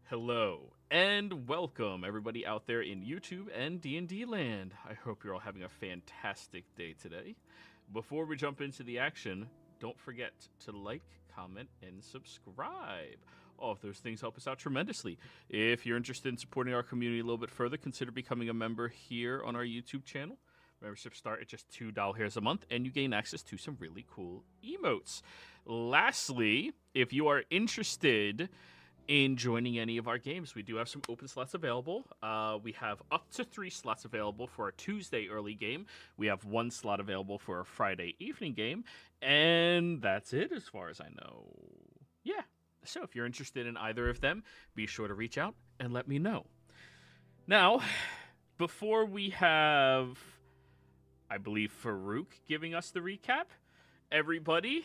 Hello and welcome everybody out there in YouTube and D&D land. I hope you're all having a fantastic day today. Before we jump into the action, don't forget to like, comment, and subscribe. All of those things help us out tremendously. If you're interested in supporting our community a little bit further, consider becoming a member here on our YouTube channel. Memberships start at just $2 a month, and you gain access to some really cool emotes. Lastly, if you are interested in joining any of our games, we do have some open slots available. We have up to 3 slots available for our Tuesday early game. We have 1 slot available for a Friday evening game, and that's it as far as I know. Yeah, so if you're interested in either of them, be sure to reach out and let me know. Now, before we have, I believe, Farouk giving us the recap, everybody,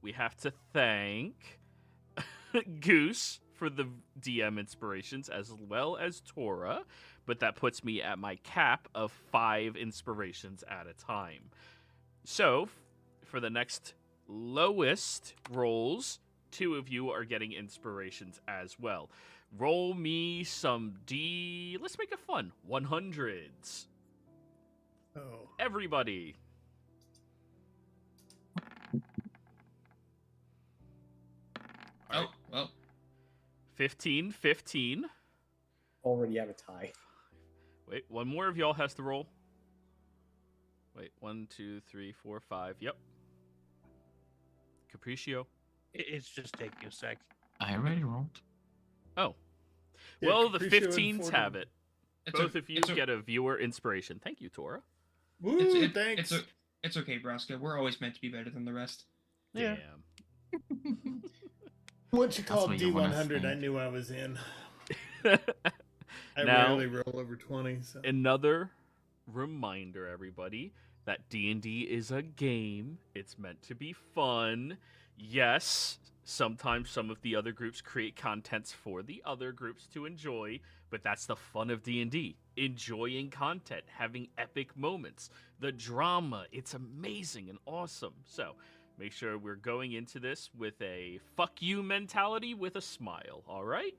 we have to thank Goose for the DM inspirations, as well as Tora, but that puts me at my cap of 5 inspirations at a time. So, for the next lowest rolls, 2 of you are getting inspirations as well. Roll me some let's make it fun, 100s. Oh. Everybody. Oh, well. 15, 15. Already have a tie. Wait, one more of y'all has to roll. Wait, 1, 2, 3, 4, 5. Yep. Capriccio. It's just taking a sec. I already rolled. Oh. Yeah, Well, the Capriccio and 15s Ford have it. Both of you it's get a viewer inspiration. Thank you, Tora. Woo, thanks. It's okay, Braska. We're always meant to be better than the rest. Yeah. Damn. Once you called what you wanna D100, I think. knew I was in. I Now- rarely roll over 20. So. Another reminder, everybody, that D&D is a game. It's meant to be fun. Yes, sometimes some of the other groups create contents for the other groups to enjoy, but that's the fun of D&D. Enjoying content, having epic moments, the drama. It's amazing and awesome. So, make sure we're going into this with a fuck you mentality with a smile, all right?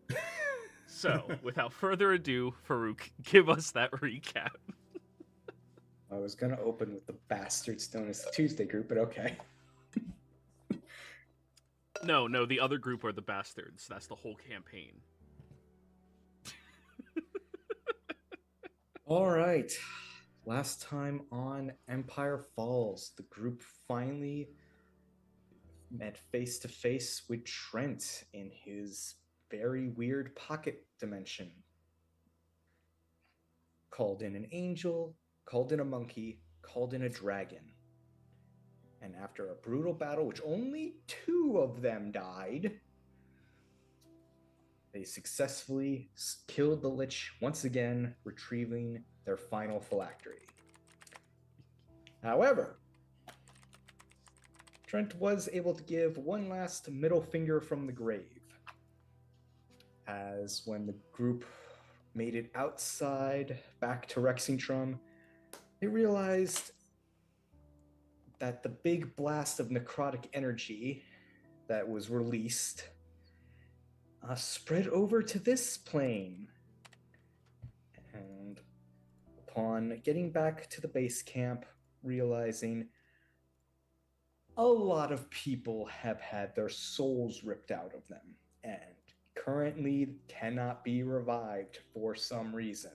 So, without further ado, Farouk, give us that recap. I was gonna open with the bastards known as the Tuesday group, but okay. No, the other group are the bastards. That's the whole campaign. All right. Last time on Empire Falls, the group finally met face to face with Trent in his very weird pocket dimension. Called in an angel, called in a monkey, called in a dragon. And after a brutal battle, which only 2 of them died, they successfully killed the Lich once again, retrieving their final phylactery. However, Trent was able to give one last middle finger from the grave, as when the group made it outside back to Rexingtrum, they realized that the big blast of necrotic energy that was released spread over to this plane. And upon getting back to the base camp, realizing a lot of people have had their souls ripped out of them and currently cannot be revived for some reason.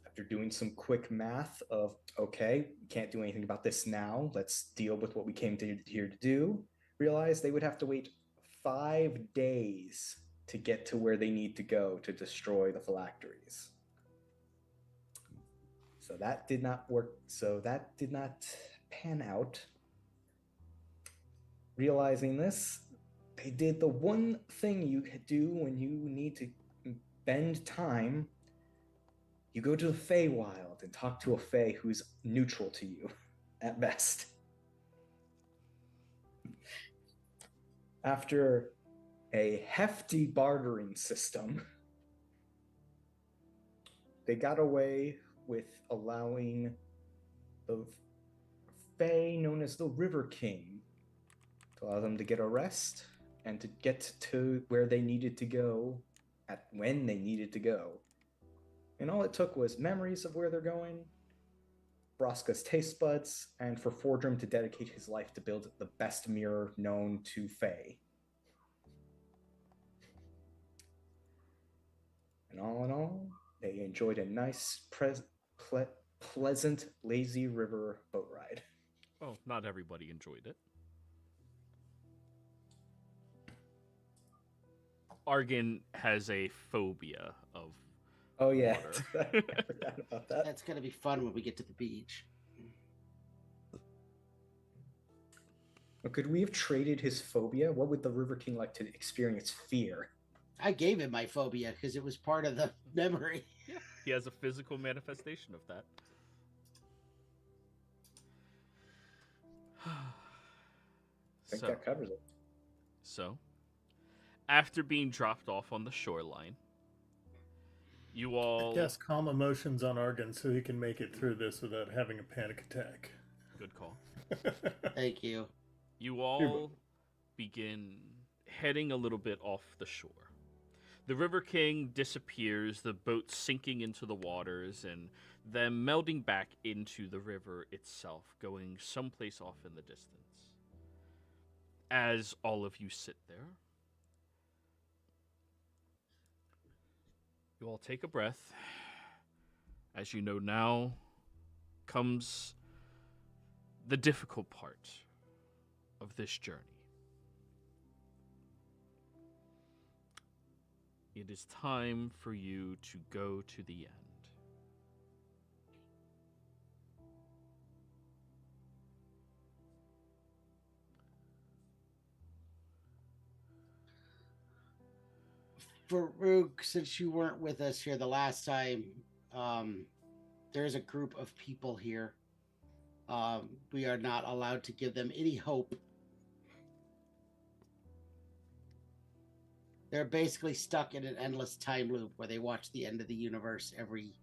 After doing some quick math of, okay, we can't do anything about this now, let's deal with what we came here to do, realized they would have to wait 5 days to get to where they need to go to destroy the phylacteries. So that did not work. So that did not pan out. Realizing this, they did the one thing you do when you need to bend time. You go to the Feywild and talk to a Fey who's neutral to you, at best. After a hefty bartering system, they got away with allowing the Fae known as the River King to allow them to get a rest and to get to where they needed to go at when they needed to go. And all it took was memories of where they're going, Braska's taste buds, and for Fordrum to dedicate his life to build the best mirror known to Fae. And all in all, they enjoyed a nice, pleasant, lazy river boat ride. Well, not everybody enjoyed it. Argon has a phobia of Oh yeah, water. I forgot about that. That's gonna be fun when we get to the beach. But could we have traded his phobia? What would the River King like to experience fear? I gave him my phobia because it was part of the memory. Yeah, he has a physical manifestation of that. I think So, that covers it. so, after being dropped off on the shoreline, you all... Yes, calm emotions on Argon so he can make it through this without having a panic attack. Good call. Thank you. You all begin heading a little bit off the shore. The River King disappears, the boat sinking into the waters, and them melding back into the river itself, going someplace off in the distance. As all of you sit there, you all take a breath. As you know now, comes the difficult part of this journey. It is time for you to go to the end. Farouk, since you weren't with us here the last time, there's a group of people here. We are not allowed to give them any hope. They're basically stuck in an endless time loop where they watch the end of the universe every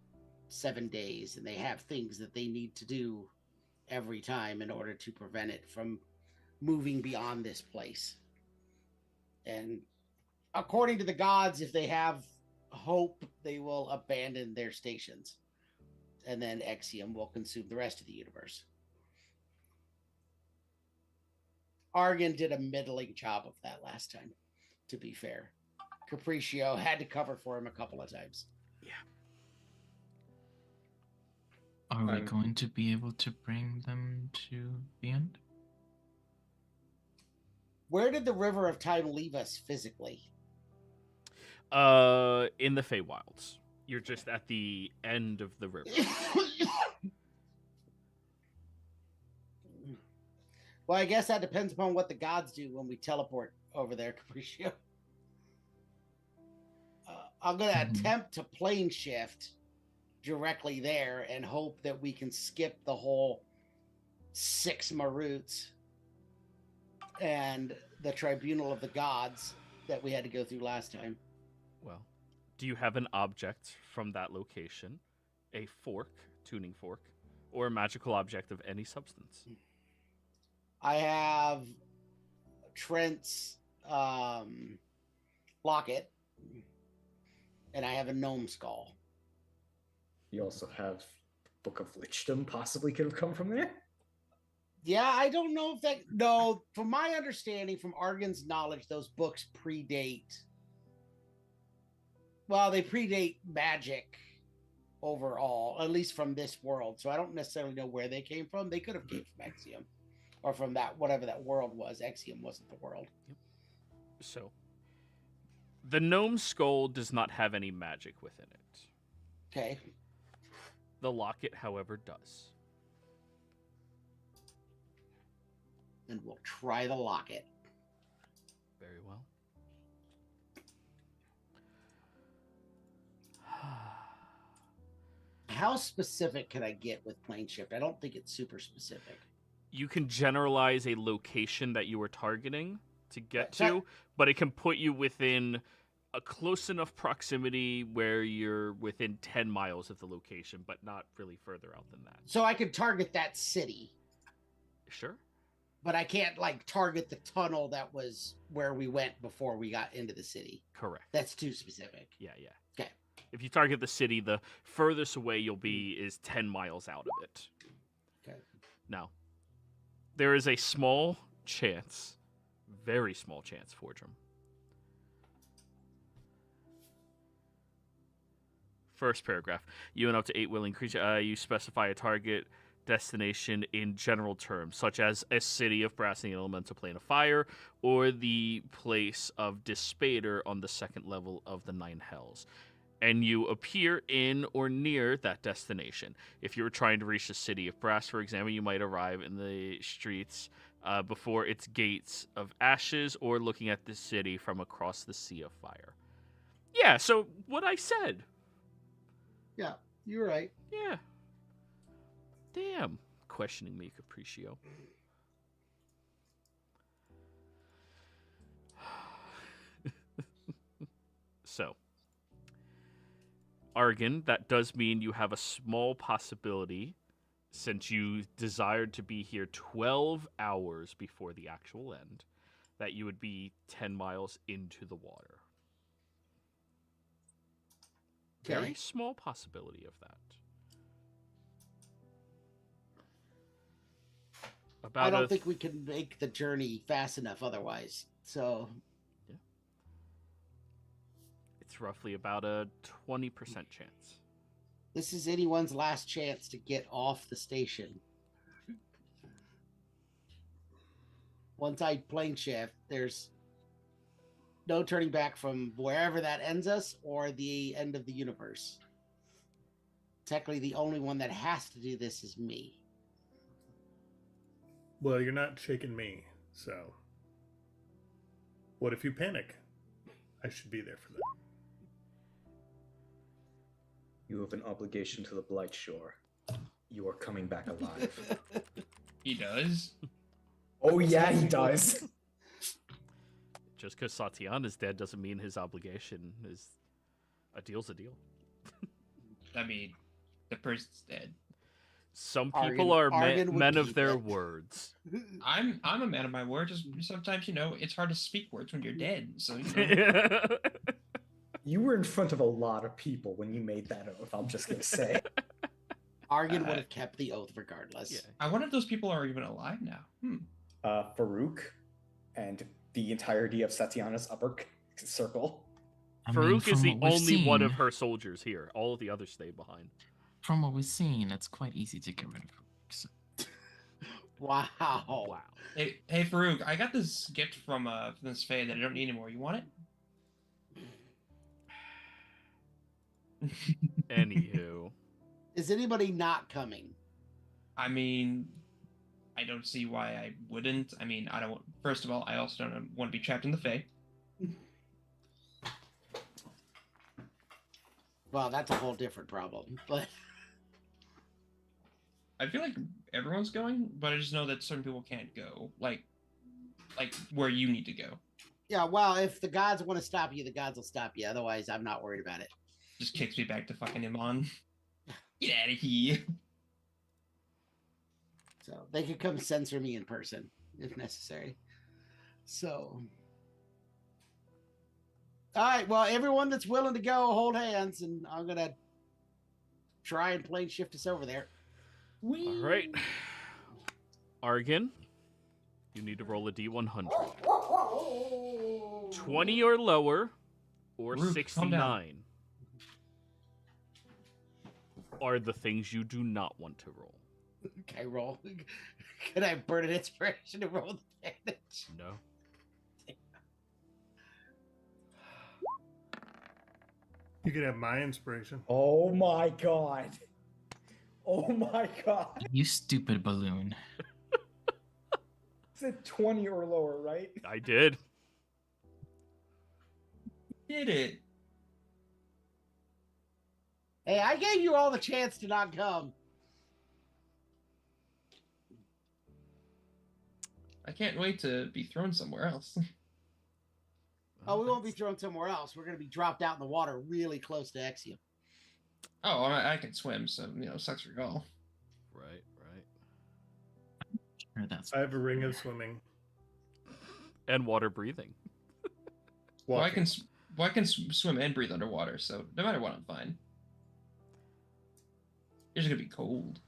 7 days, and they have things that they need to do every time in order to prevent it from moving beyond this place. And according to the gods, if they have hope, they will abandon their stations. And then Exium will consume the rest of the universe. Argon did a middling job of that last time, to be fair. Capriccio had to cover for him a couple of times. Yeah. Are we going to be able to bring them to the end? Where did the River of Time leave us physically? In the Feywilds. You're just at the end of the river. Well, I guess that depends upon what the gods do when we teleport over there, Capriccio. I'm going to attempt to plane shift directly there and hope that we can skip the whole 6 Maruts and the Tribunal of the Gods that we had to go through last time. Well, do you have an object from that location, a fork, tuning fork, or a magical object of any substance? I have Trent's locket, and I have a gnome skull. You also have Book of Lichdom possibly could have come from there. Yeah, I don't know if that... No, from my understanding, from Argon's knowledge, those books predate... Well, they predate magic overall, at least from this world. So I don't necessarily know where they came from. They could have came from Exium. Or from that, whatever that world was. Exium wasn't the world. Yep. So, the gnome skull does not have any magic within it. Okay. The locket, however, does. And we'll try the locket. Very well. How specific can I get with plane shift? I don't think it's super specific. You can generalize a location that you are targeting to get That- to, but it can put you within a close enough proximity where you're within 10 miles of the location, but not really further out than that. So I could target that city. Sure. But I can't like target the tunnel that was where we went before we got into the city. Correct. That's too specific. Yeah. Okay. If you target the city, the furthest away you'll be is 10 miles out of it. Okay. Now, there is a small chance, very small chance, Fordrum. First paragraph. You and up to 8 willing creatures. You specify a target destination in general terms, such as a city of brass in the elemental plane of fire, or the place of Dispater on the second level of the 9 hells. And you appear in or near that destination. If you were trying to reach the city of brass, for example, you might arrive in the streets before its gates of ashes, or looking at the city from across the sea of fire. Yeah, so what I said. Yeah, you're right. Yeah. Damn. Questioning me, Capriccio. So, Argon, that does mean you have a small possibility, since you desired to be here 12 hours before the actual end, that you would be 10 miles into the water. Okay. Very small possibility of that. I don't think we can make the journey fast enough otherwise. So yeah. It's roughly about a 20% chance. This is anyone's last chance to get off the station. Once I plane shift, there's no turning back from wherever that ends us or the end of the universe. Technically, the only one that has to do this is me. Well, you're not shaking me, so. What if you panic? I should be there for that. You have an obligation to the Blight Shore. You are coming back alive. He does? Oh yeah, he does. Just because Satiana's dead doesn't mean his obligation is a deal's a deal. I mean, the person's dead. Some people are men of their it. words. I'm a man of my word. Just sometimes, it's hard to speak words when you're dead. So You were in front of a lot of people when you made that oath, I'm just going to say. Argon would have kept the oath regardless. Yeah. I wonder if those people are even alive now. Farouk and the entirety of Satiana's upper circle. Farouk is the only one of her soldiers here. All of the others stay behind. From what we've seen, it's quite easy to get rid of Farouk. So. Wow. Hey, Farouk, I got this gift from this Fae that I don't need anymore. You want it? Anywho. Is anybody not coming? I mean, I don't see why I wouldn't. I mean, I don't. First of all, I also don't want to be trapped in the Fae. Well, that's a whole different problem. But I feel like everyone's going, but I just know that certain people can't go. Like where you need to go. yeah, well, if the gods want to stop you, the gods will stop you. Otherwise, I'm not worried about it. Just kicks me back to fucking Iman. Get out of here. So they could come censor me in person if necessary. So, all right. Well, everyone that's willing to go, hold hands, and I'm gonna try and plane shift us over there. All right. Argon, you need to roll a D100. 20 or lower, or Farouk, 69 are the things you do not want to roll. Okay, roll. Could I burn an inspiration to roll the damage? No. You could have my inspiration. Oh my god. Oh my god. You stupid balloon. It's at 20 or lower, right? I did. Did it? Hey, I gave you all the chance to not come. I can't wait to be thrown somewhere else. Oh, we won't be thrown somewhere else. We're going to be dropped out in the water really close to Exium. Oh, I can swim, so sucks for y'all. Right. Or that's I have a ring of swimming. And water breathing. Well, I Walking. can swim and breathe underwater, so no matter what, I'm fine. It's just gonna be cold.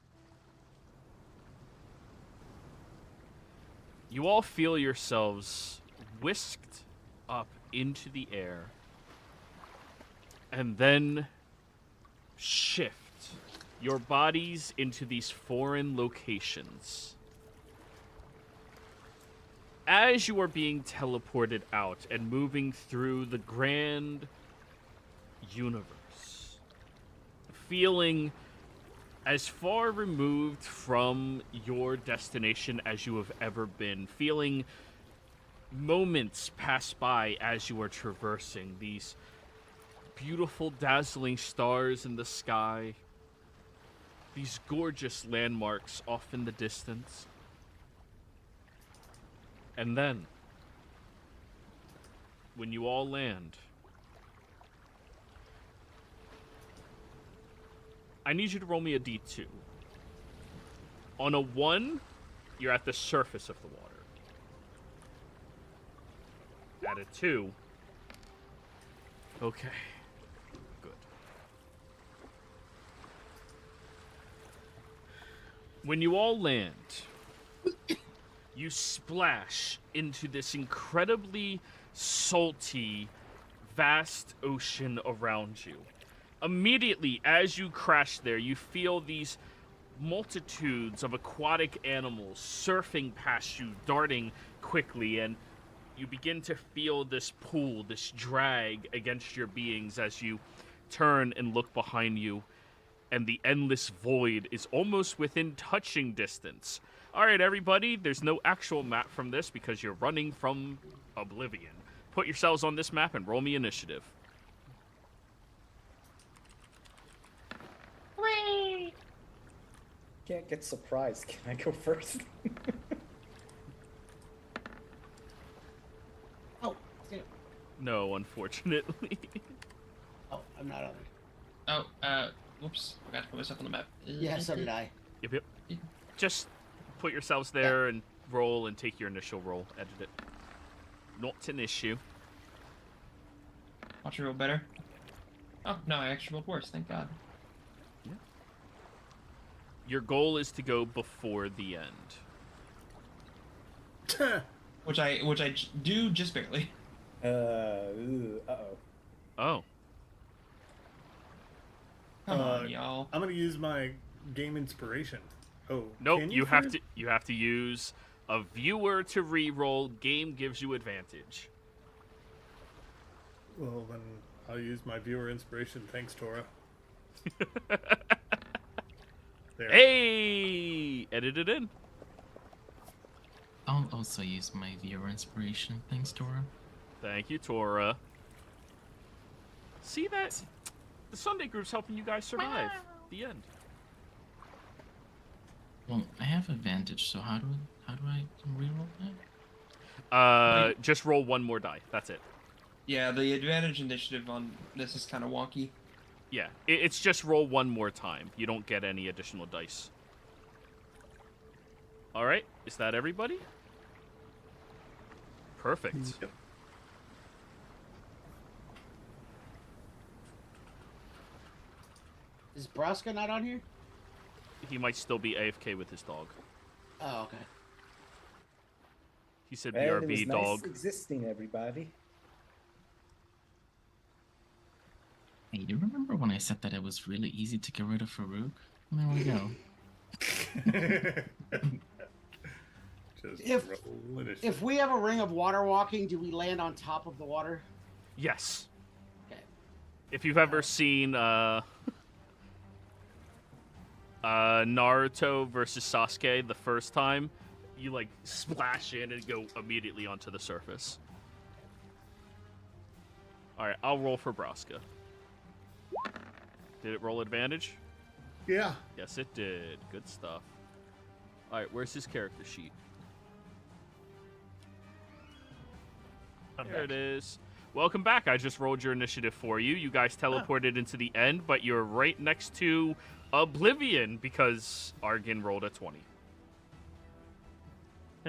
You all feel yourselves whisked up into the air and then shift your bodies into these foreign locations. As you are being teleported out and moving through the grand universe, feeling as far removed from your destination as you have ever been, feeling moments pass by as you are traversing these beautiful, dazzling stars in the sky, these gorgeous landmarks off in the distance. And then, when you all land, I need you to roll me a d2. On a 1, you're at the surface of the water. At a 2, okay, good. When you all land, you splash into this incredibly salty, vast ocean around you. Immediately, as you crash there, you feel these multitudes of aquatic animals surfing past you, darting quickly, and you begin to feel this pull, this drag against your beings as you turn and look behind you, and the endless void is almost within touching distance. All right, everybody, there's no actual map from this because you're running from Oblivion. Put yourselves on this map and roll me initiative. Can't get surprised. Can I go first? Oh, damn. No, unfortunately. Oh, I'm not on it. Oh, whoops. Forgot to put myself on the map. Yeah, so did I. Yep. Just put yourselves there and roll and take your initial roll. Edit it. Not an issue. Watch you roll better. Oh, no, I actually rolled worse, thank God. Your goal is to go before the end. Which I do just barely. Uh-oh. Oh. Come on, y'all. I'm gonna use my game inspiration. Oh, Nope, can you for have it? to use a viewer to re-roll. Game gives you advantage. Well, then I'll use my viewer inspiration. Thanks, Tora. There. Hey! Edit it in. I'll also use my viewer inspiration. Thanks, Tora. Thank you, Tora. See that? The Sunday group's helping you guys survive. The end. Well, I have advantage, so how do I reroll that? Just roll one more die. That's it. Yeah, the advantage initiative on this is kind of wonky. Yeah, it's just roll one more time. You don't get any additional dice. All right, is that everybody? Perfect. Yep. Is Braska not on here? He might still be AFK with his dog. Oh, okay. He said Well, it BRB was dog. nice existing, everybody. Hey, do you remember when I said that it was really easy to get rid of Farouk? There we go. Just If- roll initiative. If we have a ring of water walking, do we land on top of the water? Yes. Okay. If you've ever seen Naruto versus Sasuke the first time, you like splash in and go immediately onto the surface. All right, I'll roll for Braska. Did it roll advantage? Yeah. Yes, it did. Good stuff. All right, where's his character sheet? There it is. Welcome back. I just rolled your initiative for you. You guys teleported into the end, but you're right next to Oblivion because Argon rolled a 20.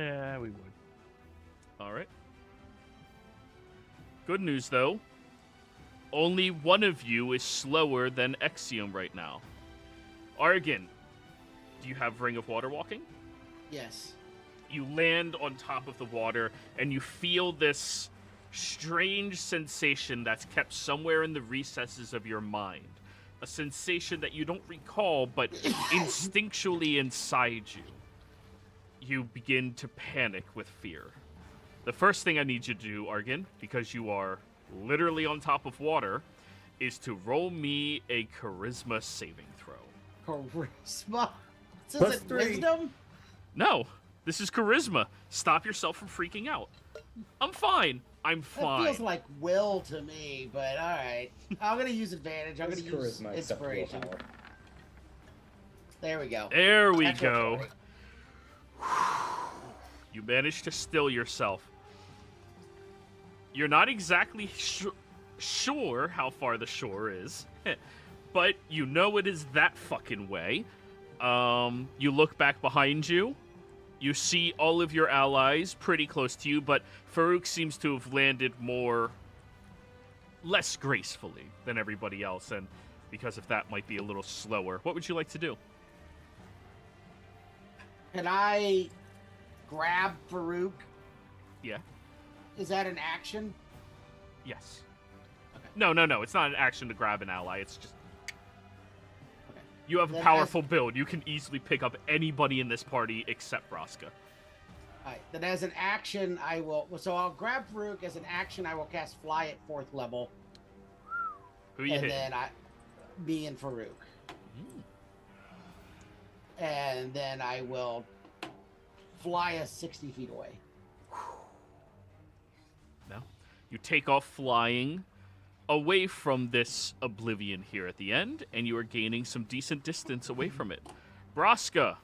Yeah, we would. All right. Good news, though. Only one of you is slower than Exium right now. Argon, do you have Ring of Water Walking? Yes. You land on top of the water, and you feel this strange sensation that's kept somewhere in the recesses of your mind. A sensation that you don't recall, but instinctually inside you. You begin to panic with fear. The first thing I need you to do, Argon, because you are literally on top of water, is to roll me a charisma saving throw. Charisma? This Plus isn't 3. wisdom? No, this is charisma. Stop yourself from freaking out. I'm fine. I'm That fine. feels like will to me, but alright. I'm gonna use advantage. I'm What's gonna use charisma except inspiration. willpower? There we go. There we Natural go. 20. You managed to still yourself. You're not exactly sure how far the shore is, but you know it is that fucking way. You look back behind you. You see all of your allies pretty close to you, but Farouk seems to have landed less gracefully than everybody else, and because of that might be a little slower. What would you like to do? Can I grab Farouk? Yeah. Is that an action? Yes. Okay. No. It's not an action to grab an ally. It's just... Okay. You have a Then powerful build. You can easily pick up anybody in this party except Braska. Alright, then as an action, I will... So I'll grab Farouk. As an action, I will cast Fly at 4th level. Who you And hit? then me and Farouk. And then I will fly us 60 feet away. No. You take off flying away from this oblivion here at the end, and you are gaining some decent distance away from it. Braska.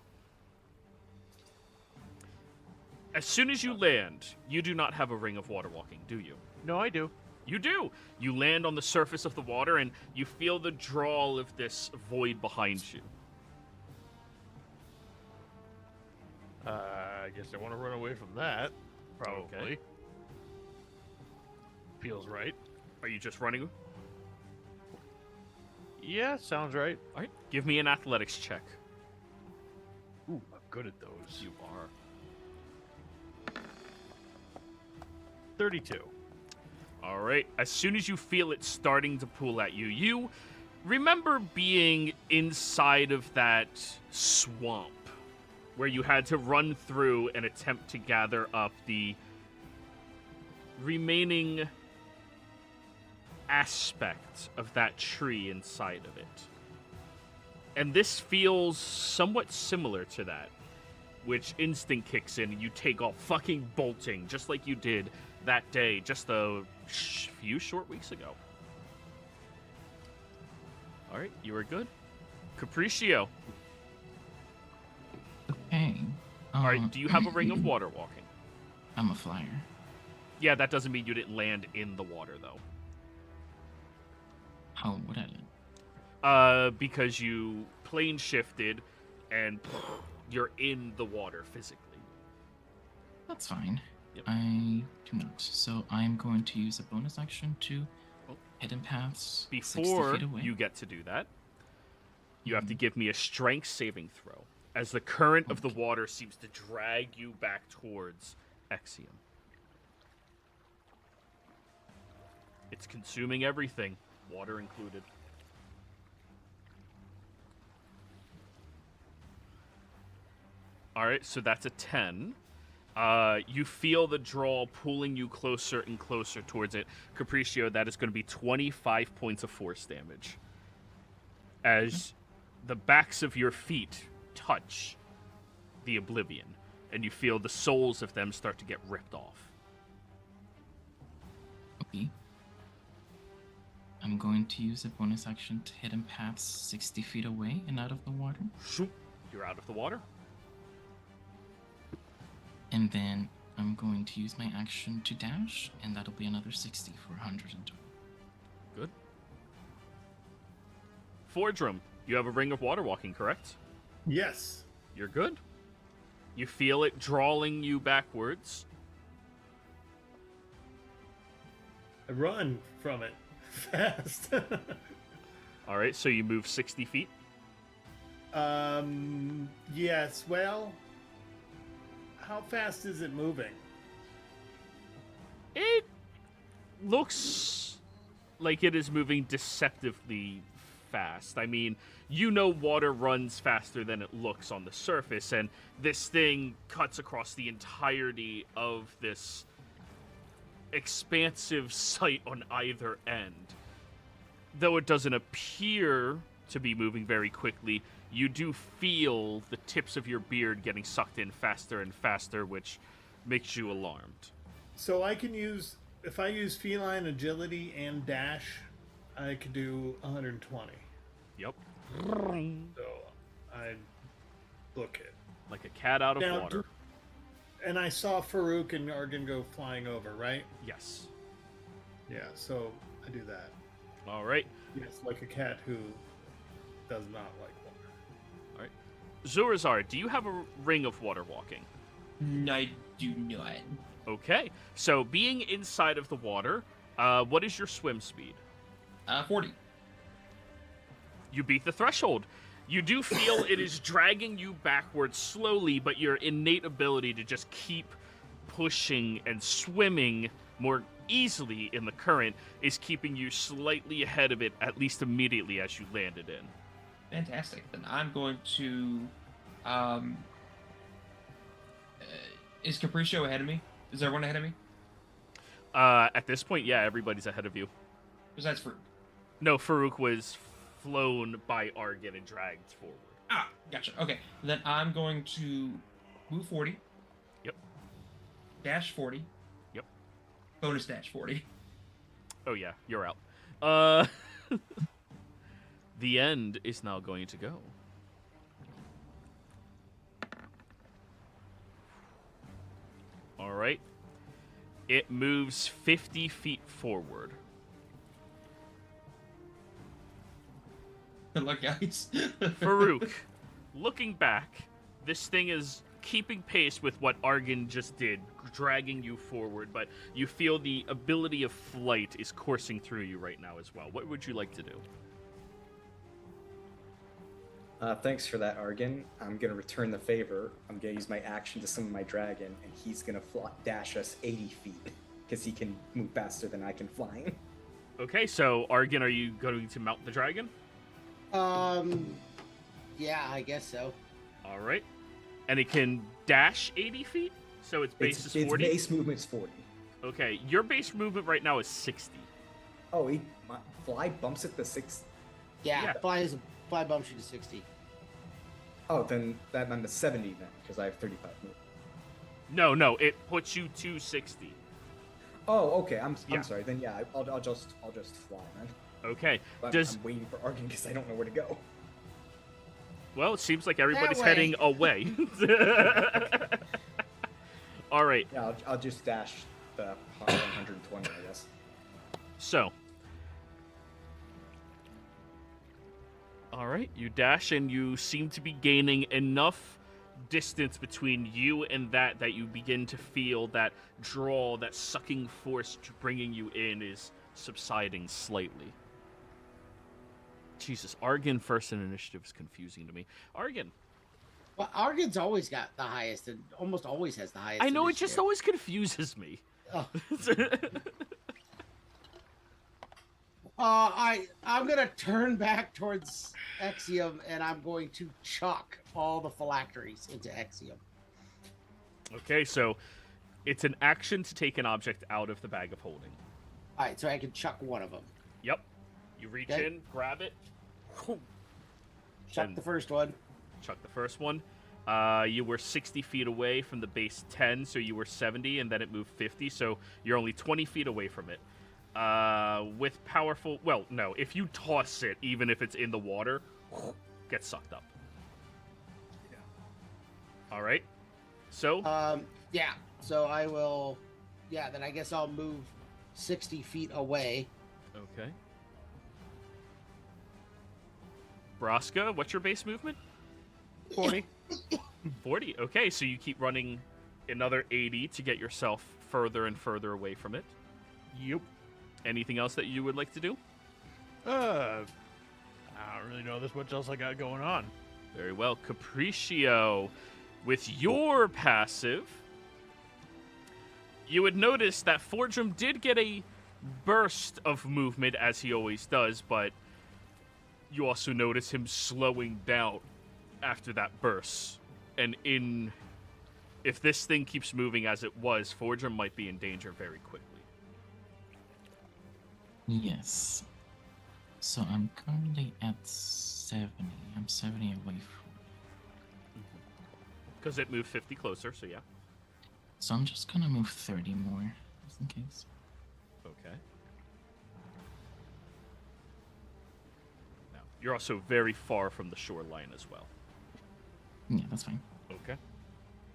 As soon as you land, you do not have a Ring of Water Walking, do you? No, I do. You do. You land on the surface of the water, and you feel the drawl of this void behind you. I guess I want to run away from that. Probably. Okay. Feels right. Are you just running? Yeah, sounds right. All right. Give me an athletics check. Ooh, I'm good at those. You are. 32. All right. As soon as you feel it starting to pull at you, you remember being inside of that swamp where you had to run through and attempt to gather up the remaining aspect of that tree inside of it. And this feels somewhat similar to that, which instinct kicks in and you take off fucking bolting, just like you did that day, just a few short weeks ago. All right, you are good. Capriccio. Okay. All right, do you have a Ring of Water Walking? I'm a flyer. Yeah, that doesn't mean you didn't land in the water, though. How would I? Because you plane shifted and you're in the water physically. That's fine. Yep. I do not. So I'm going to use a bonus action to hidden paths 60 Before feet away. you get to do that, you have to give me a strength saving throw, as the current of the water seems to drag you back towards Exium. It's consuming everything, water included. All right, so that's a 10. You feel the draw pulling you closer and closer towards it. Capriccio, that is going to be 25 points of force damage. As the backs of your feet touch the oblivion, and you feel the soles of them start to get ripped off. Okay. I'm going to use a bonus action to hidden paths 60 feet away and out of the water. Shoop, you're out of the water. And then I'm going to use my action to dash, and that'll be another 60 for 120. Good. Fordrum, you have a Ring of Water Walking, correct? Yes. You're good. You feel it drawing you backwards. I run from it fast. All right, so you move 60 feet. Yes, well, how fast is it moving? It looks like it is moving deceptively fast. I mean, you know water runs faster than it looks on the surface, and this thing cuts across the entirety of this expansive site on either end. Though it doesn't appear to be moving very quickly, you do feel the tips of your beard getting sucked in faster and faster, which makes you alarmed. So I can use, if I use feline agility and dash, I could do 120. Yep. So I book it. Like a cat out of Now, water. And I saw Farouk and Argan go flying over, right? Yes. Yeah, so I do that. All right. Yes, like a cat who does not like water. All right. Zurazar, do you have a ring of water walking? I do not. Okay. So being inside of the water, what is your swim speed? 40. You beat the threshold. You do feel it is dragging you backwards slowly, but your innate ability to just keep pushing and swimming more easily in the current is keeping you slightly ahead of it, at least immediately as you landed in. Fantastic. Then I'm going to. Is Capriccio ahead of me? Is everyone ahead of me? At this point, yeah, everybody's ahead of you. Besides for. No, Farouk was flown by Argan and dragged forward. Ah, gotcha. Okay. Then I'm going to move 40. Yep. Dash 40. Yep. Bonus dash 40. Oh, yeah, you're out. The end is now going to go. All right. It moves 50 feet forward. Good luck, guys. Farouk, looking back, this thing is keeping pace with what Argan just did, dragging you forward, but you feel the ability of flight is coursing through you right now as well. What would you like to do? Thanks for that, Argan. I'm going to return the favor. I'm going to use my action to summon my dragon, and he's going to dash us 80 feet, because he can move faster than I can fly. Okay, so Argan, are you going to mount the dragon? Yeah, I guess so. All right. And it can dash 80 feet? So its base is 40? Its base movement's 40. Okay, your base movement right now is 60. Oh, my fly bumps it to 6. Yeah, fly bumps you to 60. Oh, then that I'm to 70 then, because I have 35 movement. No, it puts you to 60. Oh, okay. I'm Yeah. sorry. Then yeah, I'll just fly, man. Okay. But I'm waiting for Argan because I don't know where to go. Well, it seems like everybody's way. heading away. All right. Yeah, I'll just dash the 120, I guess. So. All right, you dash and you seem to be gaining enough distance between you and that you begin to feel that draw, that sucking force bringing you in is subsiding slightly. Jesus, Argan first in initiative is confusing to me. Argan. Well, Argan's always got the highest and almost always has the highest. I know, it initiative. just always confuses me. Oh. I'm gonna turn back towards Exium and I'm going to chuck all the phylacteries into Exium. Okay, so it's an action to take an object out of the bag of holding. All right, so I can chuck one of them. Yep. You reach Okay. in, grab it. Chuck And- the first one. Chuck the first one. You were 60 feet away from the base 10, so you were 70, and then it moved 50, so you're only 20 feet away from it. With powerful... Well, no, if you toss it, even if it's in the water, gets sucked up. Yeah. All right. So, Yeah. So I will. Yeah. Then I guess I'll move 60 feet away. okay. Braska, what's your base movement? 40. 40. Okay, so you keep running another 80 to get yourself further and further away from it. Yep. Anything else that you would like to do? I don't really know this much else I got going on. Very well. Capriccio, with your passive, you would notice that Fordrum did get a burst of movement, as he always does, but you also notice him slowing down after that burst. And if this thing keeps moving as it was, Fordrum might be in danger very quickly. Yes. So I'm currently at 70. I'm 70 away from Because it moved 50 closer, so yeah. So I'm just gonna move 30 more, just in case. Okay. Now, you're also very far from the shoreline as well. Yeah, that's fine. Okay.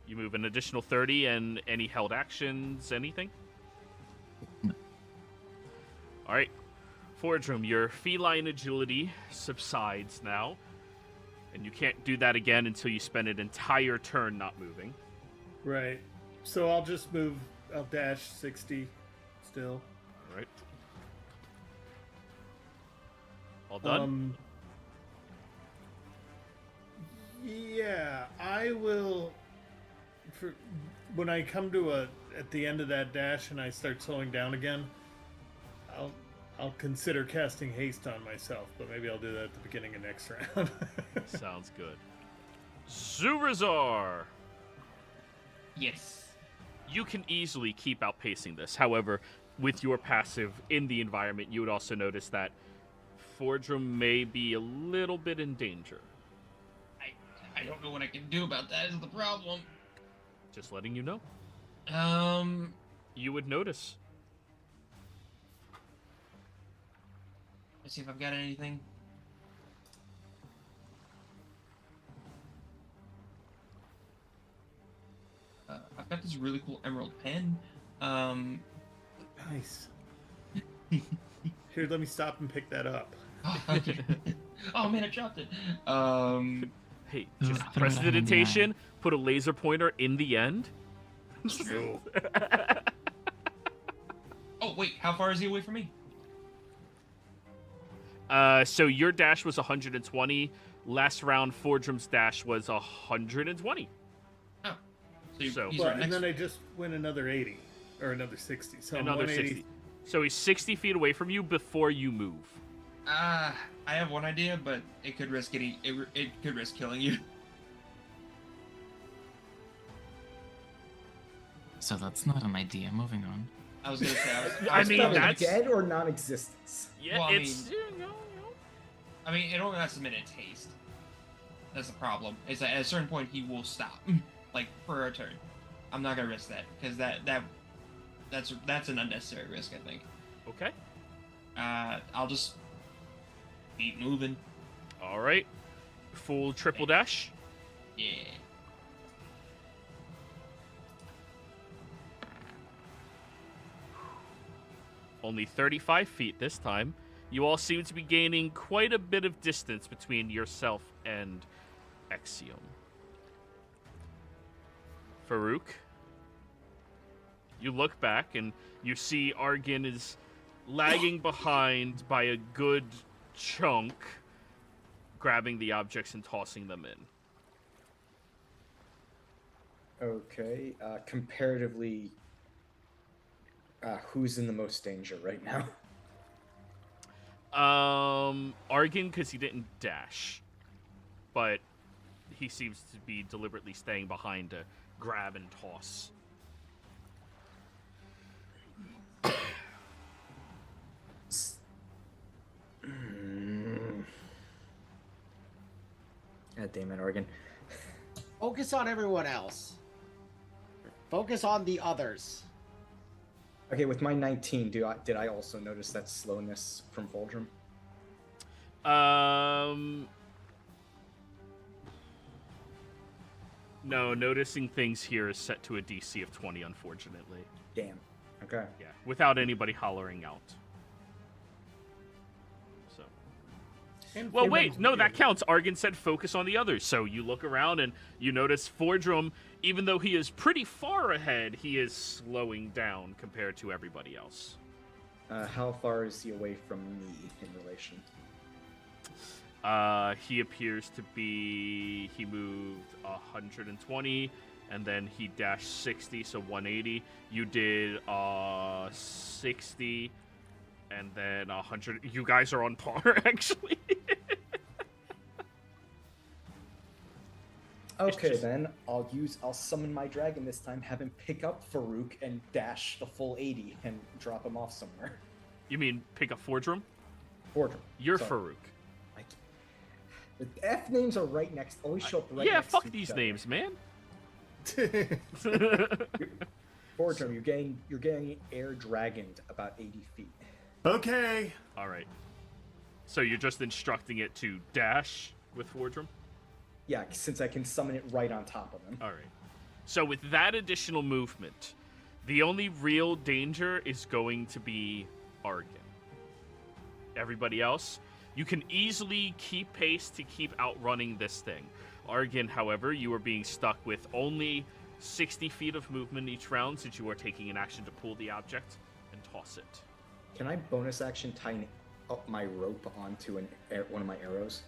You move an additional 30 and any held actions, anything? No. All right. Fordrum, your feline agility subsides now, and you can't do that again until you spend an entire turn not moving. Right. So I'll just move. I'll dash 60 still. All right. All done? Yeah, I will. When I come to at the end of that dash and I start slowing down again, I'll consider casting haste on myself, but maybe I'll do that at the beginning of next round. Sounds good. Zurazar! Yes. You can easily keep outpacing this. However, with your passive in the environment, you would also notice that Fordrum may be a little bit in danger. I don't know what I can do about that is the problem. Just letting you know. Um, You would notice. let's see if I've got anything. I've got this really cool emerald pen. Nice. Here, let me stop and pick that up. Oh man, I dropped it. Hey, Ugh, just throw that in the prestidigitation, put a laser pointer in the end. Oh wait, how far is he away from me? So your dash was 120. Last round, Fordrum's dash was 120. Oh, he's So- right Well, next and then to I just win another 80 or another 60. So I'm Another 180. 60. So he's 60 feet away from you before you move. I have one idea, but it could risk it could risk killing you. So that's not an idea. Moving on. I was gonna say. I was mean, probably- that's- dead or non-existence. Yeah, Well, I it's... I mean, it only lasts a minute taste. That's the problem. Is that at a certain point he will stop, like for a turn. I'm not gonna risk that because that's an unnecessary risk. I think. Okay. I'll just keep moving. All right. Full triple dash. Yeah. Only 35 feet this time. You all seem to be gaining quite a bit of distance between yourself and Exium. Farouk, you look back and you see Argin is lagging behind by a good chunk, grabbing the objects and tossing them in. Okay. Comparatively, who's in the most danger right now? Argin, because he didn't dash, but he seems to be deliberately staying behind to grab and toss. God damn it, Oregon. Focus on everyone else. Focus on the others. Okay, with my 19, did I also notice that slowness from Fulgrim? No, noticing things here is set to a DC of 20, unfortunately. Damn. Okay. Yeah, without anybody hollering out. So, And Well, Fordrum's wait, no, with that you. counts. Argon said focus on the others. So you look around and you notice Fordrum, even though he is pretty far ahead, he is slowing down compared to everybody else. How far is he away from me in relation? He appears to be... He moved 120, and then he dashed 60, so 180. You did 60, and then 100. You guys are on par, actually. Okay, then I'll summon my dragon this time, have him pick up Farouk and dash the full 80 and drop him off somewhere. You mean pick up Fordrum? Fordrum. You're Sorry. Farouk. The F names are right next. Always show up right Yeah, next fuck to each these other. names, man. Fordrum, you're getting air dragoned about 80 feet. Okay. All right. So you're just instructing it to dash with Fordrum? Yeah, since I can summon it right on top of him. All right. So with that additional movement, the only real danger is going to be Argon. Everybody else, you can easily keep pace to keep outrunning this thing. Argon, however, you are being stuck with only 60 feet of movement each round since you are taking an action to pull the object and toss it. Can I bonus action tie up my rope onto one of my arrows?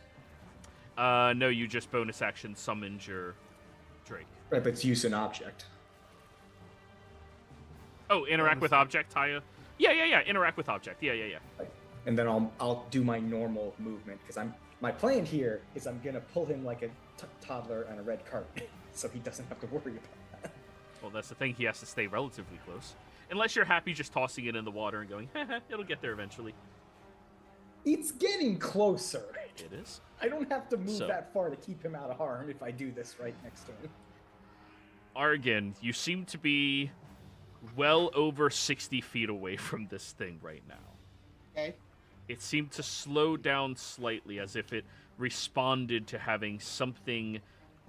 No, you just bonus action summoned your Drake. Right, but it's use an object. Oh, interact with object, Taya? Yeah, interact with object. Yeah. And then I'll do my normal movement because my plan here is I'm gonna pull him like a toddler on a red cart, so he doesn't have to worry about that. Well, that's the thing. He has to stay relatively close. Unless you're happy just tossing it in the water and going, it'll get there eventually. It's getting closer. It is. I don't have to move So- that far to keep him out of harm if I do this right next to him. Argon, you seem to be well over 60 feet away from this thing right now. Okay. It seemed to slow down slightly as if it responded to having something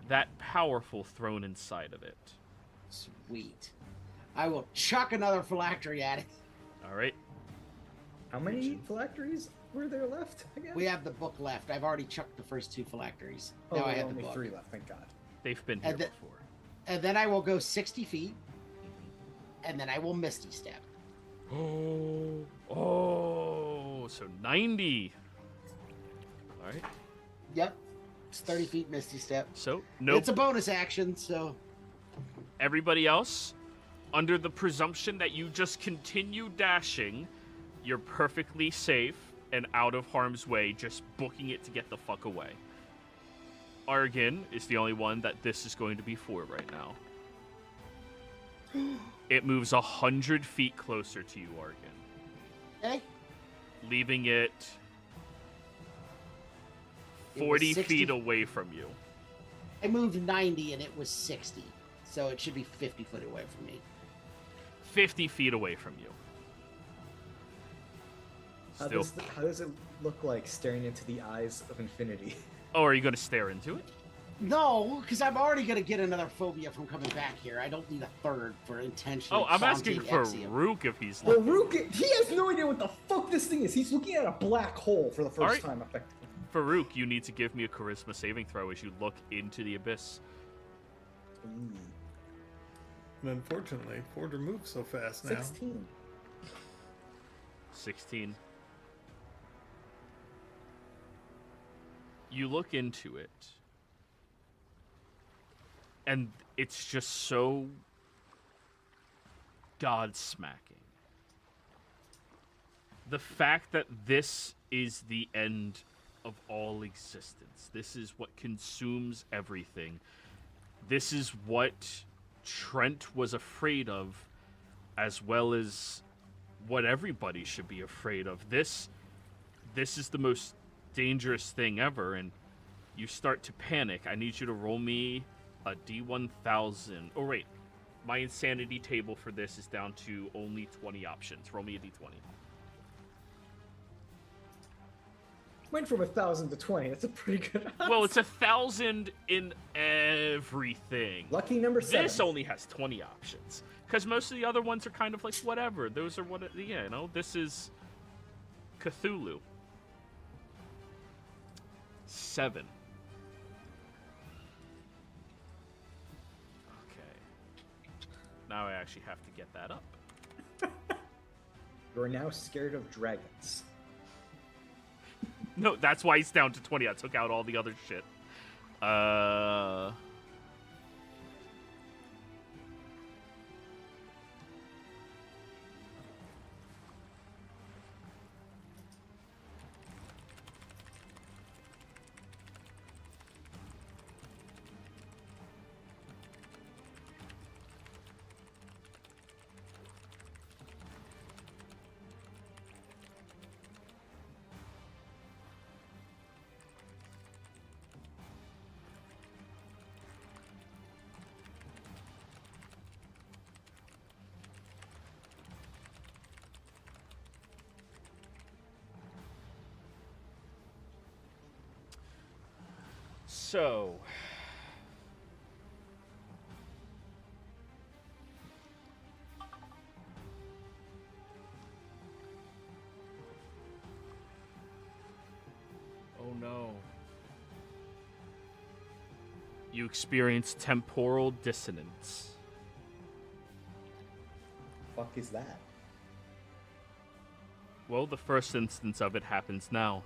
that powerful thrown inside of it. Sweet. I will chuck another phylactery at it. All right. How many phylacteries were there left again? We have the book left. I've already chucked the first 2 phylacteries. Oh, Now I have the only book. 3 left, thank God. They've been here And the- before. And then I will go 60 feet. And then I will Misty Step. Oh, so 90. All right. Yep. It's 30 feet Misty Step. So, nope. It's a bonus action, so... Everybody else, under the presumption that you just continue dashing, you're perfectly safe and out of harm's way, just booking it to get the fuck away. Argon is the only one that this is going to be for right now. It moves 100 feet closer to you, Argon, Okay. leaving it It was 40 60 feet away from you. I moved 90 and it was 60. So it should be 50 foot away from me. 50 feet away from you. How Still. does it look like staring into the eyes of infinity? Oh, are you going to stare into it? No, because I'm already going to get another phobia from coming back here. I don't need a third for intentionally Oh, I'm asking taunting for Exium. Rook if he's Well, looking. Rook, he has no idea what the fuck this thing is. He's looking at a black hole for the first Alright. time, effectively. Farouk, you need to give me a charisma saving throw as you look into the abyss. Ooh, And unfortunately, Fordrum moves so fast now. 16. 16. You look into it, and it's just so God-smacking. The fact that this is the end of all existence. This is what consumes everything. This is what Trent was afraid of, as well as what everybody should be afraid of. This is the most dangerous thing ever, and you start to panic. I need you to roll me a D1000. Oh, wait. My insanity table for this is down to only 20 options. Roll me a D20. Went from 1,000 to 20. That's a pretty good odds. Well, it's 1,000 in everything. Lucky number 7. This only has 20 options. Because most of the other ones are kind of like, whatever. Those are what, this is Cthulhu. 27. Okay. Now I actually have to get that up. You're now scared of dragons. No, that's why he's down to 20. I took out all the other shit. So, oh no. You experience temporal dissonance. Fuck is that? Well, the first instance of it happens now.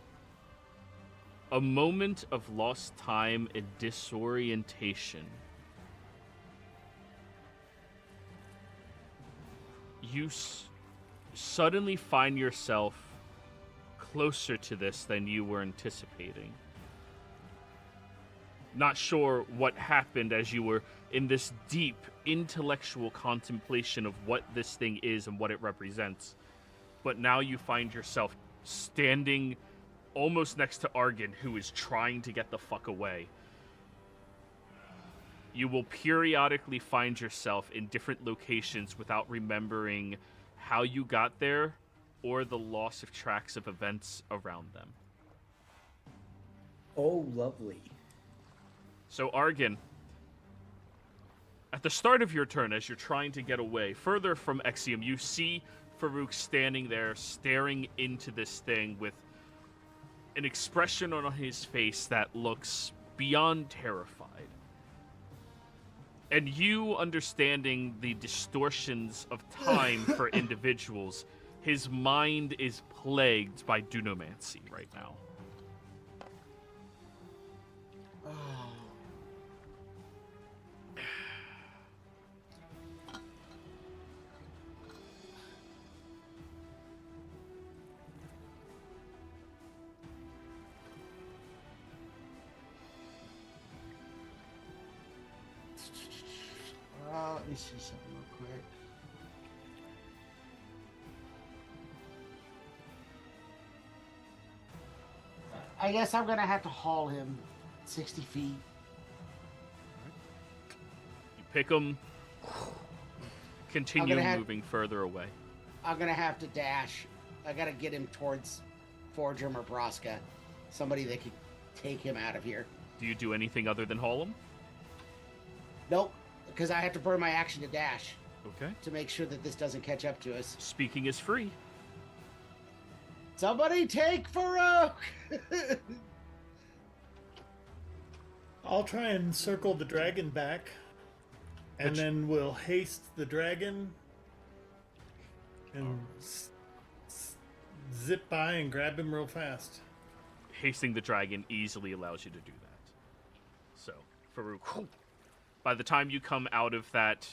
A moment of lost time and disorientation. You suddenly find yourself closer to this than you were anticipating. Not sure what happened as you were in this deep intellectual contemplation of what this thing is and what it represents. But now you find yourself standing almost next to Argon, who is trying to get the fuck away. You will periodically find yourself in different locations without remembering how you got there or the loss of tracks of events around them. Oh, lovely. So Argon, at the start of your turn, as you're trying to get away, further from Exandria, you see Farouk standing there, staring into this thing with an expression on his face that looks beyond terrified. And you, understanding the distortions of time for individuals, his mind is plagued by dunomancy right now. Let me see something real quick. I guess I'm gonna have to haul him 60 feet. You pick him, continue moving further away. I'm gonna have to dash. I gotta get him towards Forgrim or Braska. Somebody that could take him out of here. Do you do anything other than haul him? Nope, because I have to burn my action to dash Okay. to make sure that this doesn't catch up to us. Speaking is free. Somebody take Farouk! I'll try and circle the dragon back, and then we'll haste the dragon and zip by and grab him real fast. Hasting the dragon easily allows you to do that. So, Farouk, by the time you come out of that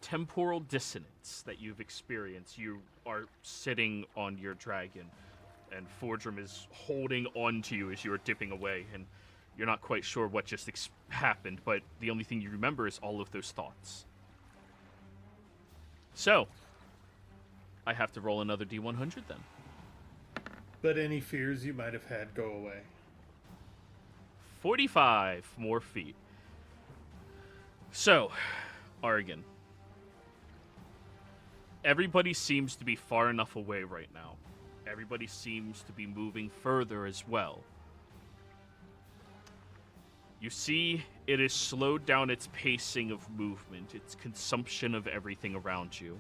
temporal dissonance that you've experienced, you are sitting on your dragon, and Forgrim is holding on to you as you are dipping away, and you're not quite sure what just happened, but the only thing you remember is all of those thoughts. So, I have to roll another D100 then. But any fears you might have had go away. 45 more feet. So, Argon. Everybody seems to be far enough away right now. Everybody seems to be moving further as well. You see, it has slowed down its pacing of movement, its consumption of everything around you.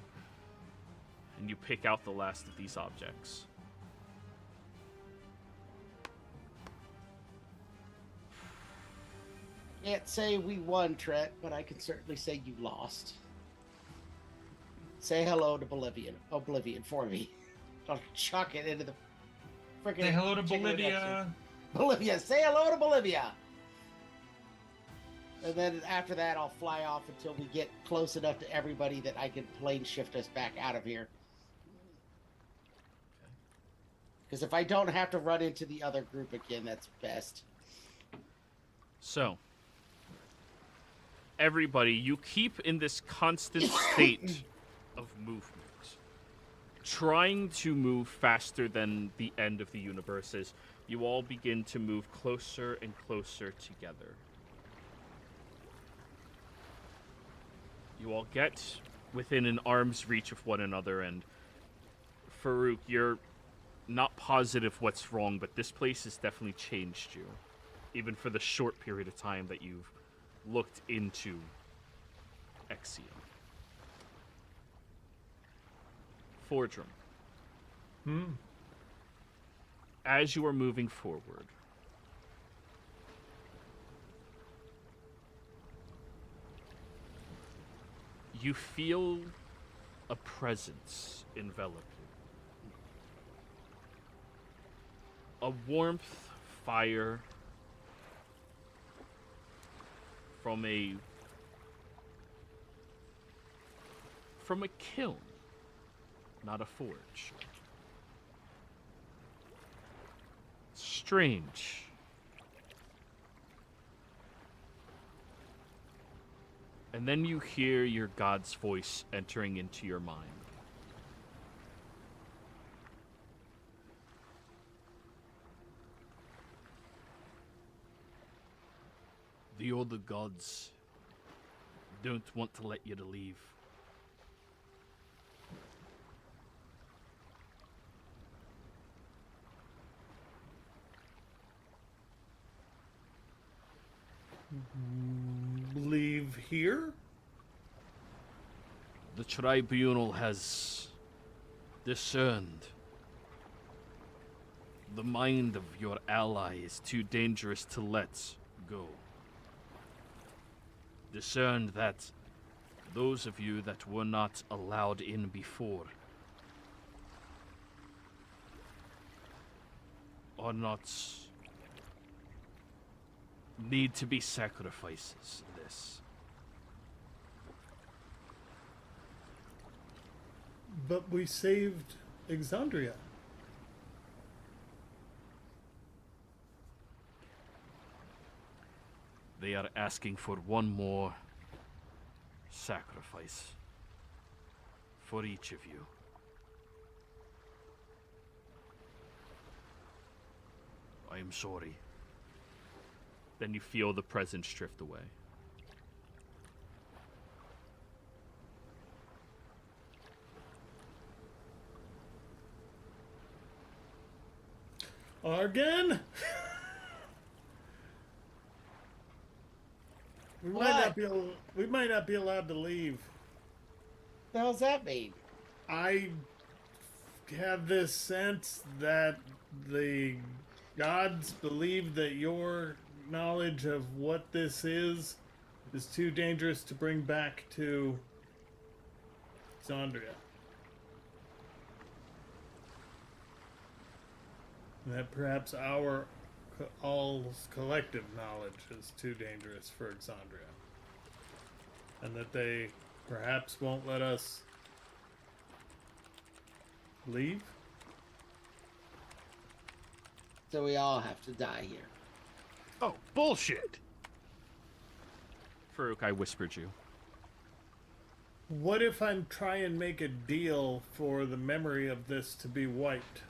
And you pick out the last of these objects. Can't say we won, Trent, but I can certainly say you lost. Say hello to Oblivion for me. I'll chuck it into the freaking. Say hello to chicken Bolivia. Bolivia, say hello to Bolivia. And then after that, I'll fly off until we get close enough to everybody that I can plane shift us back out of here. Because if I don't have to run into the other group again, that's best. So, everybody, you keep in this constant state of movement. Trying to move faster than the end of the universe as you all begin to move closer and closer together. You all get within an arm's reach of one another, and Farouk, you're not positive what's wrong, but this place has definitely changed you, even for the short period of time that you've looked into Exia. Fordrum. As you are moving forward, you feel a presence envelop you. A warmth, fire from a kiln, not a forge. Strange. And then you hear your god's voice entering into your mind. The other gods don't want to let you to leave. Leave here? The tribunal has discerned the mind of your ally is too dangerous to let go. Discerned that those of you that were not allowed in before are not need to be sacrifices in this. But we saved Exandria. They are asking for one more sacrifice for each of you. I am sorry. Then you feel the presence drift away. Again? We might not be allowed to leave. What the hell's that mean? I have this sense that the gods believe that your knowledge of what this is too dangerous to bring back to Exandria. And that perhaps our all's collective knowledge is too dangerous for Exandria. And that they perhaps won't let us leave? So we all have to die here. Oh, bullshit! Farouk, I whispered you. What if I'm trying to make a deal for the memory of this to be wiped?